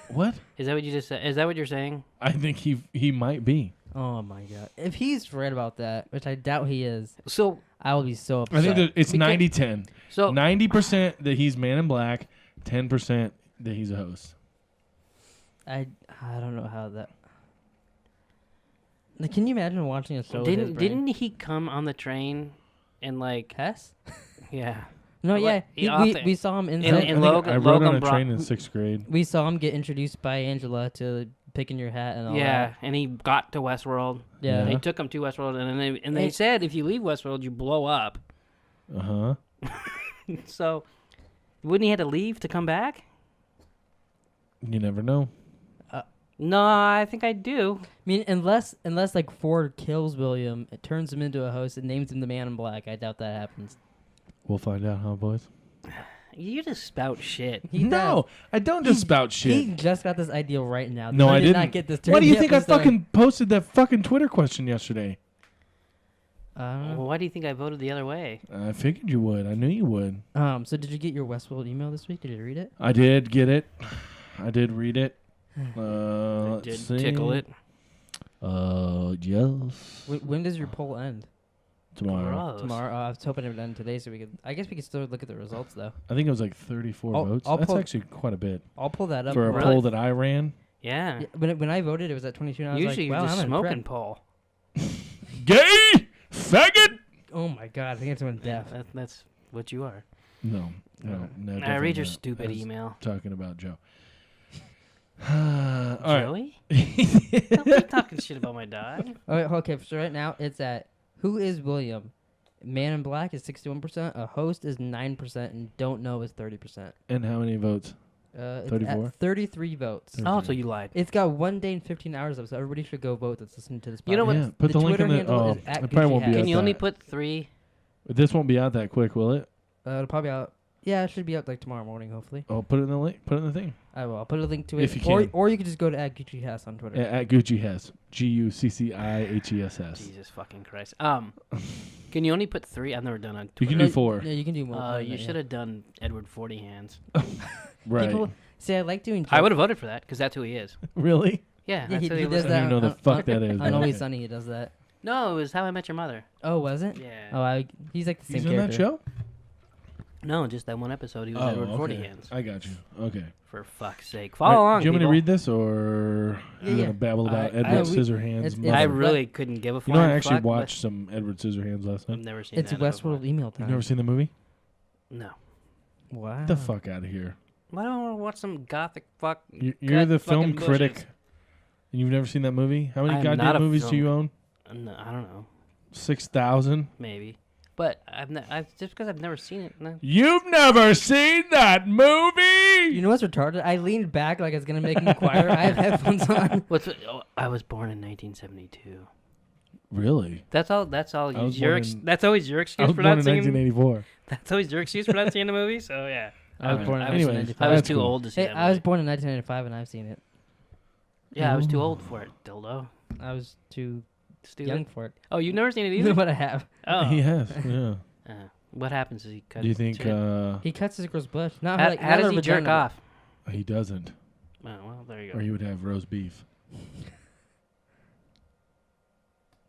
What? Is that what you just said? Is that what you're saying? I think he might be. Oh my god! If he's right about that, which I doubt he is, So, I will be so upset. I think that it's Because- 90-10. so 90% that he's Man in Black, 10% that he's a host. I don't know how that. Like, can you imagine watching a show? with his brain? didn't he come on the train and like Hess? yeah? No, Well, yeah. he We saw him And- inside. I and think Logan- I rode Logan on a brought- train in 6th grade. we saw him get introduced by Angela to picking your hat and all Yeah, that. and he got to Westworld. Yeah. They took him to Westworld, and they Hey. said if you leave Westworld, you blow up. Uh-huh. So, wouldn't he have to leave to come back? You never know. No, I think I do. I mean, unless like Ford kills William, it turns him into a host and names him the Man in Black. I doubt that happens. We'll find out, huh, boys? You just spout shit. He No, I don't just spout shit. He just got this idea right now. No, I did didn't. not get this. Why do you during think the I episode. fucking posted that fucking Twitter question yesterday? Well, why do you think I voted the other way? I figured you would. I knew you would. So did you get your Westworld email this week? Did you read it? I did get it. I did read it. Did Let's see. tickle it? Yes. When does your poll end? Tomorrow. Gross. Tomorrow. I was hoping it would end today, so we could. I guess we could still look at the results though. I think it was like 34 I'll- votes. I'll That's pull- actually quite a bit I'll pull that up. for a Really? poll that I ran. Yeah. Yeah, when I voted, it was at 22. And I was Usually like, wow, you're just I'm smoking impressed. Paul. Gay faggot. Oh my god, I think it's someone deaf. That's what you are. No. No. I definitely read your not. stupid I was email. Talking about Joe. All right. Joey? Don't be talking shit about my dog. Okay, so right now it's at who is William? Man in Black is 61%, a host is 9%, and don't know is 30%. And how many votes? It's 34? at 33 votes. Oh, so you lied. It's got 1 day and 15 hours of, so everybody should go vote that's listening to this podcast. You know what? Yeah, put the link Twitter in the. handle Oh, is at it probably won't Gucci be Hat. out Can you only that. put 3? This won't be out that quick, will it? It'll probably out. Yeah, it should be out like tomorrow morning, hopefully. Oh, put it in the link. Put it in the thing. I will. I'll put a link to it. If you or, can. or you could just go to @Gucci Hess on Twitter. At Gucci Hess. GUCCIHESS. Jesus fucking Christ. Can you only put 3? I've never done on You Twitter. can do 4. Yeah, you can do more. You should have done Edward 40 Hands. Right. People say I like doing. I would have voted for that because that's who he is. Really? Yeah, Yeah, that's he who he does was. I that. don't even know the on- fuck that is. On but Always okay. Sunny, he does that. No, it was How I Met Your Mother. Oh, was it? Yeah. Oh, he's like the same He's on character. that show? No, just that one episode. He was Oh, Edward 40 okay. Hands. I got you. Okay. For fuck's sake. Follow Right, along, do you want me to people. read this, or Yeah, I'm yeah. gonna babble about I- Edward we- Scissorhands? it's- mother? I really couldn't give a fuck. You know, I actually watched some Edward Scissorhands last I've night. never seen It's that Westworld before. email You've time. never seen the movie? No. Wow. Get the fuck out of here. Why don't I want to watch some gothic fuck? You're cut the film fucking critic, bushes? and you've never seen that movie? How many I'm not goddamn a movies do film- you own? No, I don't know. 6,000. Maybe. But I've just because I've never seen it. No. You've never seen that movie? You know what's retarded? I leaned back like it's gonna make me quieter. I have headphones on. I was born in 1972. Really? That's all. I was Your born in- that's always your I excuse was for born not in seeing. 1984. That's always your excuse for not seeing the movie. So yeah, I was born in Anyways, 1995. I was that's too cool. old to see Hey, that I was movie. born in 1995 and I've seen it. Yeah, I was too old for it, dildo. I was too Stupid. young for it. Oh, you've never seen it You know either? what I have? Oh. He has. Yeah. What happens is he cuts Do you think He cuts his girl's butt. Not how, like how not does her he vagina, jerk off? he doesn't, Oh, well, there you or go. he would have roast beef?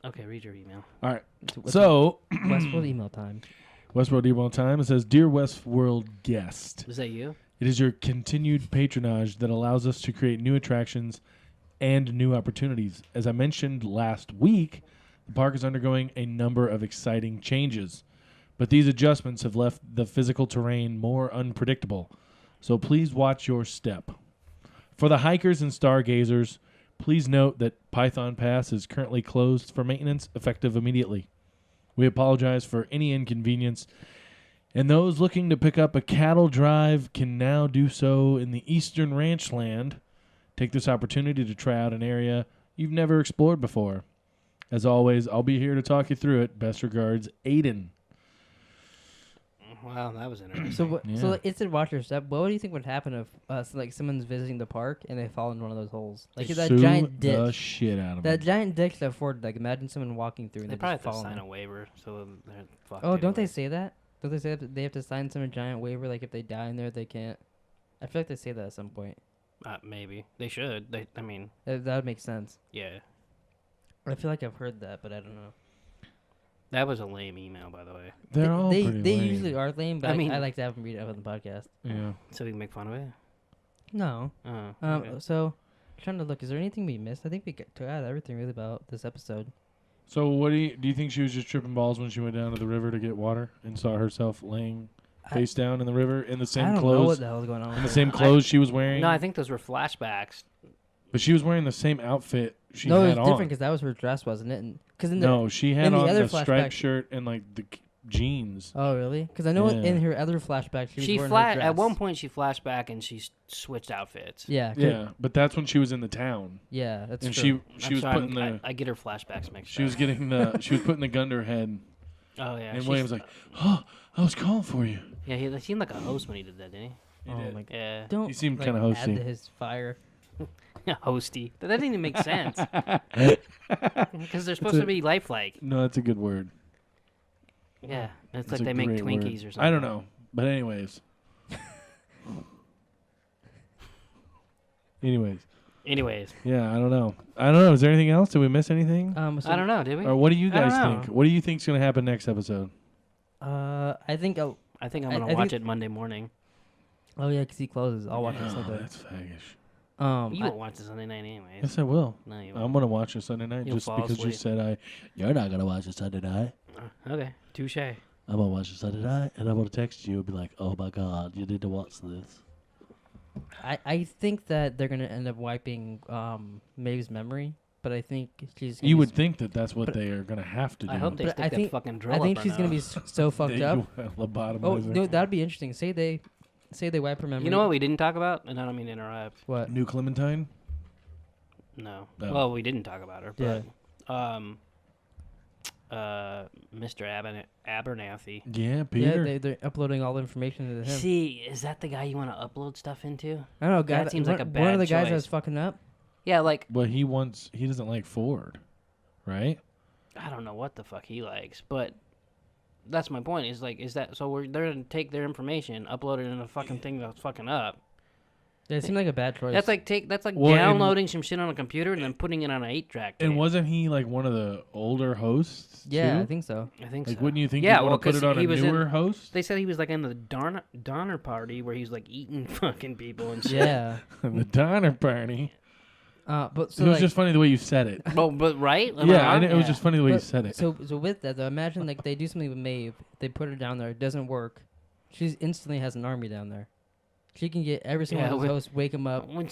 Okay, read your email. All right. What's So Westworld email time. Westworld email time. It says, "Dear Westworld guest, Is that you? it is your continued patronage that allows us to create new attractions and new opportunities. As I mentioned last week, the park is undergoing a number of exciting changes, but these adjustments have left the physical terrain more unpredictable. So please watch your step. For the hikers and stargazers, please note that Python Pass is currently closed for maintenance, effective immediately. We apologize for any inconvenience, and those looking to pick up a cattle drive can now do so in the Eastern Ranch Land. Take this opportunity to try out an area you've never explored before. As always, I'll be here to talk you through it. Best regards, Aiden." Wow, that was interesting. So what? Yeah. So like, it's a watch your step. What do you think would happen if like someone's visiting the park and they fall into one of those holes? Like that Sue giant the ditch. shit out of That them. giant ditch that Ford. Like imagine someone walking through and They they probably just have to fall. sign in a waiver, so they're fucked. Oh, don't they anyway. say that? Don't they say that they have to sign some giant waiver? Like if they die in there, they can't. I feel like they say that at some point. Maybe they should. I mean, That would make sense. yeah. I feel like I've heard that, but I don't know. That was a lame email, by the way. They're all they pretty they lame. usually are lame, but I I mean- I like to have them read it out on the podcast. Yeah. So we can make fun of it. No. Oh, okay. So trying to look. Is there anything we missed? I think we took out everything really about this episode. So what do you think she was just tripping balls when she went down to the river to get water and saw herself laying face down in the river in the I same don't know clothes? what the hell is going on. In the with her. same clothes she was wearing? No, I think those were flashbacks. But she was wearing the same outfit she No, it had was on. different because that was her dress, wasn't it? Because in the No, she had in the on other the striped flashback- shirt and like the jeans. Oh really? Because I know Yeah. in her other flashback she was She wearing her dress. at one point she flashed back and she switched outfits. Yeah. Yeah, but that's when she was in the town, Yeah, that's and true. she I'm was sorry, putting the I get her flashbacks mixed she up. was getting the she was putting the gun to her head, Oh yeah. and she's- William's like, "Oh, I was calling for you." Yeah, he seemed like a host when he did that, didn't He Oh did. my god. he? Yeah. Don't He seemed like, kinda add hosty. to his fire. Hosty. That didn't even make sense. Because they're supposed a- to be lifelike. No, that's a good word. Yeah. It's That's like a they make great word. Twinkies or something. I don't know, but anyways. Anyways, yeah, I don't know. Is there anything else? Did we miss anything? So, I don't know, did we? Or what do you I don't guys know. think? What do you think's gonna happen next episode? I think. I think I'm I going to think- watch it Monday morning. Oh yeah, because he closes. I'll watch it Oh, Sunday. that's faggish. You I- won't watch it Sunday night anyways. Yes, I will. No, you I'm won't. gonna watch it Sunday night You'll just fall because you asleep. said you're not gonna watch it Sunday night. Okay. Touche. I'm gonna watch it Sunday night, and I'm gonna text you and be like, "Oh my God, you need to watch this." I think that they're gonna end up wiping Maeve's memory, but I think she's. Gonna You be would s- think that that's what but- they are gonna have to do. I hope they But stick I that think- fucking drill I think up she's her gonna be nose. so fucked They up. lobotomize Oh her. no, that'd be interesting. Say they wipe her memory. You know what we didn't talk about? And I don't mean to interrupt. What? New Clementine. No. No. Well, we didn't talk about her, Yeah. but Mr. Abernathy. Yeah, Peter. Yeah, they're uploading all the information to him. See, is that the guy you want to upload stuff into? I don't know, guy. that seems like a one of bad the guys that was choice. fucking up. Yeah, like But he doesn't like Ford, right? I don't know what the fuck he likes, but that's my point. Is that so? They're gonna take their information, upload it in a fucking thing that's fucking up. Yeah, it seemed like a bad choice. That's like Well, and- downloading some shit on a computer and then putting it on an 8-track. And tape. wasn't he like one of the older hosts? yeah, too? I think so. I think Like, so. wouldn't you think Yeah, you'd well, want to put 'cause it on he a was in- newer host? They said he was like in the Donner Party where he was like eating fucking people and shit. Yeah. The Donner Party. But so It was like, just funny the way you said it. Oh, but right? Am I Yeah, wrong? and it was just funny the way you but- said it. so with that though, imagine like they do something with Maeve, they put her down there, it doesn't work. She instantly has an army down there. She can get every single Yeah, one of those hosts, wake them up. When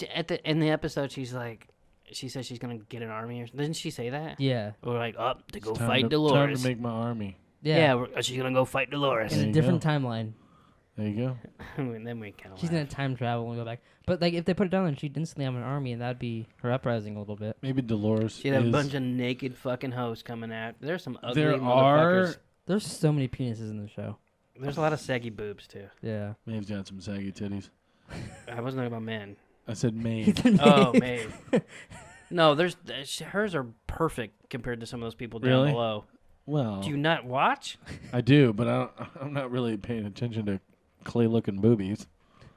in the episode, she says she's gonna get an army. Didn't she say that? Yeah. Or like up to go It's time fight to- Dolores. Time to make my army. Yeah. She's gonna go fight Dolores. In There a you different go. timeline. There you go. And then we kind of. She's gonna time travel and go back. But like, if they put it down, then she'd instantly have an army, and that'd be her uprising a little bit. Maybe Dolores. She'd have a is- bunch of naked fucking hosts coming out. There's some ugly There motherfuckers. are. There's so many penises in the show. There's a lot of saggy boobs too. Yeah. Maeve's got some saggy titties. I wasn't talking about men. I said Maeve. Oh, Maeve. No, hers are perfect compared to some of those people down Really? below. Well, Do you not watch? I do, but I'm not really paying attention to clay-looking boobies.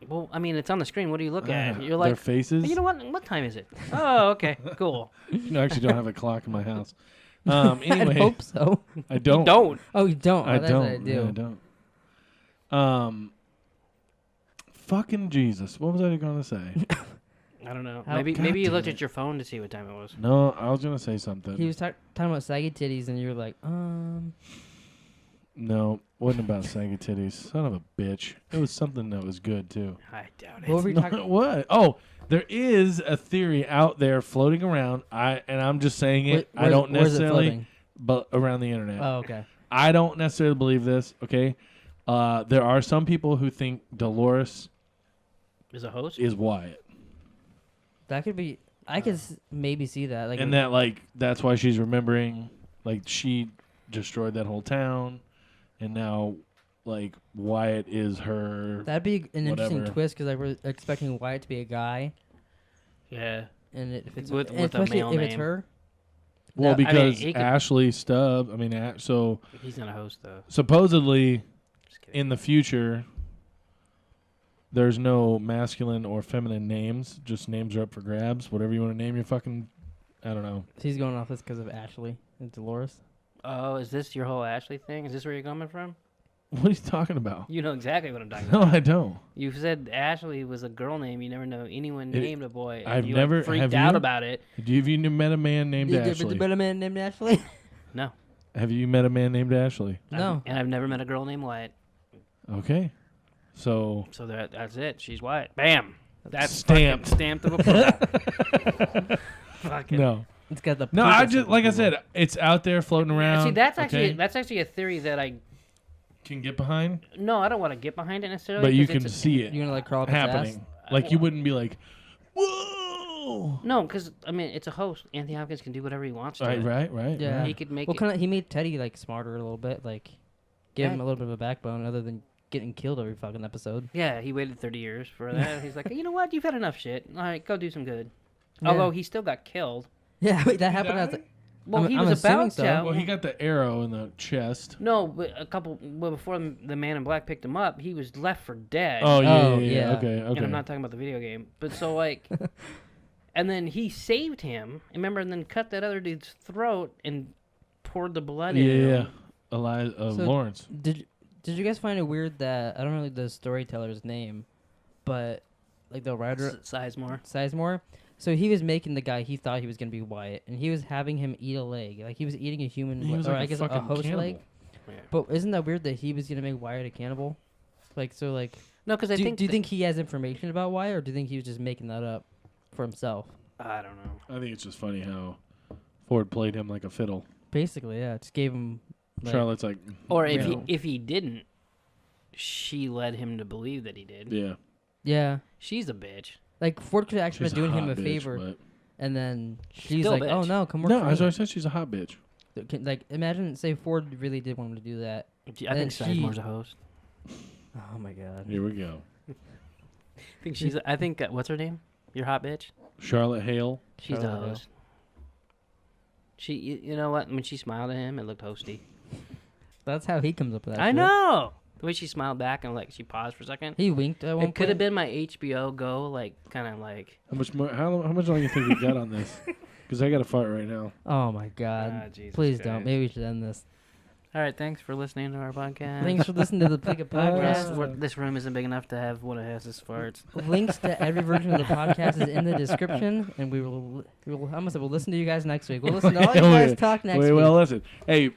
Well, I mean, it's on the screen. What do you look at? You're their like, faces. you know what? What time is it? Oh, okay, cool. I actually don't have a clock in my house. Anyway, I hope so. I don't. You don't. Oh, you don't? I Oh, that's don't. what I do. Yeah, I don't. Fucking Jesus. What was I going to say? I don't know. How- Maybe God maybe you damn looked it. at your phone to see what time it was. No, I was going to say something. He was talking about saggy titties, and you were like, No, wasn't about saggy titties. Son of a bitch. It was something that was good, too. I doubt it. What were we talking? What? Oh, there is a theory out there floating around. I'm just saying it. I don't Where's it necessarily, floating? but around the internet. Oh, okay. I don't necessarily believe this. Okay, there are some people who think Dolores Is a host? is Wyatt, That could be. I could maybe see that. Like, and that that's why she's remembering. Like she destroyed that whole town, and now Wyatt is her. that'd be an interesting whatever. twist because I was expecting Wyatt to be a guy, Yeah. and if it's With and a especially male if it's name. her. Well, that- I mean, because he could- Ashley Stubb. I mean, so He's not a host though. supposedly Just kidding. in the future, there's no masculine or feminine names. Just names are up for grabs. Whatever you want to name your fucking, I don't know. He's going off this because of Ashley and Dolores. Oh, is this your whole Ashley thing? Is this where you're coming from? What are you talking about? You know exactly what I'm talking No, about. I don't. You said Ashley was a girl name. You never know anyone It- named a boy. and I've you never- freaked have out you? about it. Have you met a man named Did you Ashley? met a man named Ashley? No. Have you met a man named Ashley? No. And I've never met a girl named Wyatt. Okay. So So that's it. She's Wyatt. Bam. That's Stamped. fucking stamped of approval. Fucking. no, It's got the. no. Pleeka I just symbol. like I said, it's out there floating around. See, that's okay? actually a theory that I can get behind, no, I don't want to get behind it necessarily. but you 'cause can it's see it You're gonna like crawl up his ass? happening. Like you wouldn't be like, whoa. No, because I mean it's a host. Anthony Hopkins can do whatever he wants to. Right. Yeah. right. He could make Well, it. kind of. He made Teddy like smarter a little bit, like give Yeah. him a little bit of a backbone, other than getting killed every fucking episode. Yeah, he waited 30 years for that. He's like, you know what? You've had enough shit. All right, go do some good. Yeah. Although he still got killed. Yeah, wait, that happened. I was died? like, Well, I'm- he I'm was assuming about so. to. Well, he got the arrow in the chest. No, but before the Man in Black picked him up, he was left for dead. Oh yeah, Oh, yeah, yeah. yeah. Okay. And I'm not talking about the video game. But so like, and then he saved him. Remember, and then cut that other dude's throat and poured the blood in. Yeah. him. So- Lawrence. did you guys find it weird that I don't know the storyteller's name, but like the writer Sizemore. Sizemore? So he was making the guy he thought he was gonna be Wyatt, and he was having him eat a leg, like he was eating a human, He was or like I a guess a fucking host cannibal. leg. Yeah. But isn't that weird that he was gonna make Wyatt a cannibal? Like so, like No, because I do think. you think he has information about Wyatt, or do you think he was just making that up for himself? I don't know. I think it's just funny how Ford played him like a fiddle. Basically, yeah, just gave him. Like, Charlotte's like, Or if no. he didn't, she led him to believe that he did. Yeah. yeah, She's a bitch. like Ford could have actually She's been doing him hot a bitch, favor, but- and then she's Still like, bitch. "Oh no, come work No, for as me." I said, she's a hot bitch. Like, imagine, say Ford really did want him to do that. I And think she- Sizemore's a host. Oh my god. Here we go. I think what's her name? Your hot bitch. Charlotte Hale. She's Charlotte a Hale. host. You know what? When she smiled at him, it looked hosty. That's how he comes up with that. I shit. know. The way she smiled back and like she paused for a second. He winked at one It could have point. been my HBO Go, like kind of like. How much more? How much longer you think we got on this? Because I got to fart right now. Oh my god. Ah, Jesus Please Christ. don't. Maybe we should end this. All right, thanks for listening to our podcast. Thanks for listening to the Pleeka podcast. This room isn't big enough to have one of his farts. Links to every version of the podcast is in the description, and we will I must say, we'll listen to you guys next week. We'll listen to all you guys talk next Wait, week. well, listen. Hey,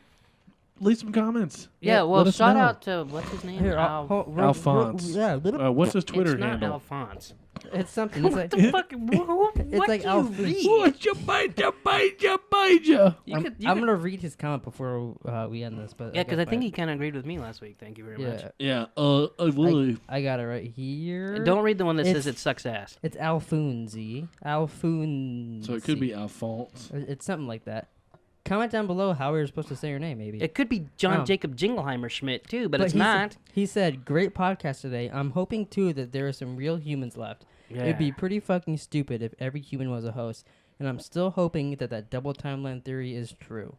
leave some comments. Yeah, well, let us shout know. out to what's his name? Here, Alphonse. yeah, What's his Twitter it's not handle? Alphonse. It's something. It's like What the fuck? What like do you Alfred. read? What you bite ya, bite ya, bite ya. You I'm, could- you I'm could- gonna read his comment before we end this, but Yeah, because I guess think my- he kind of agreed with me last week. Thank you very much. yeah, Yeah, I really. I got it right here. Don't read the one that It's- says it sucks ass. It's Alfunzi. Alfunzi. So it could be Alphonse. It's something like that. Comment down below how we were supposed to say your name, maybe. It could be John Oh. Jacob Jingleheimer Schmidt too, but it's he not. He said, "Great podcast today. I'm hoping too that there are some real humans left. Yeah. It'd be pretty fucking stupid if every human was a host, and I'm still hoping that double timeline theory is true."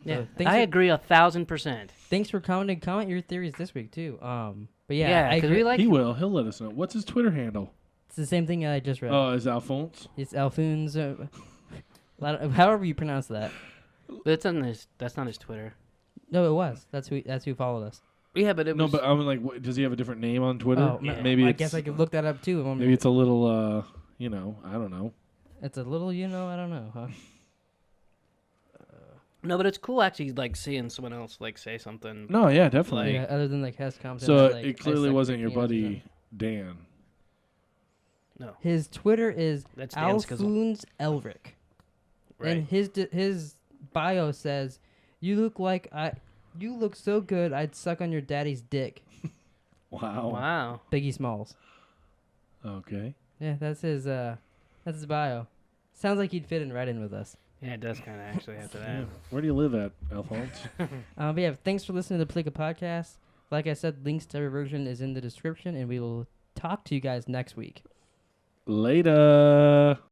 Yeah, So thanks I for- agree 1,000%. Thanks for commenting. Comment your theories this week too. But yeah, Yeah, I because agree. we like. He will. He'll let us know. What's his Twitter handle? It's the same thing I just read. Oh, is Alphonse? It's Alfunz. However you pronounce that. That's on his. That's not his Twitter. No, it was. That's who followed us. Yeah, but it No, was. but I'm like, does he have a different name on Twitter? Oh, Yeah. Maybe I it's, guess I could look that up too. maybe it's a little, I don't know. It's a little, I don't know, huh? No, but it's cool actually, like seeing someone else like say something. No, yeah, definitely. Yeah, other than like Hess commented. So like, it I clearly suck wasn't at your penis or buddy something. Dan. No, His Twitter is that's Dan's because. Alfunz Elric, and Right. his bio says, "You look so good. I'd suck on your daddy's dick." Wow. Wow. Biggie Smalls. Okay. Yeah, that's his bio. Sounds like he'd fit in right in with us. Yeah, it does kind of actually after that. Yeah. Where do you live at, Alphonse? But yeah, thanks for listening to the Pleeka podcast. Like I said, links to every version is in the description, and we will talk to you guys next week. Later.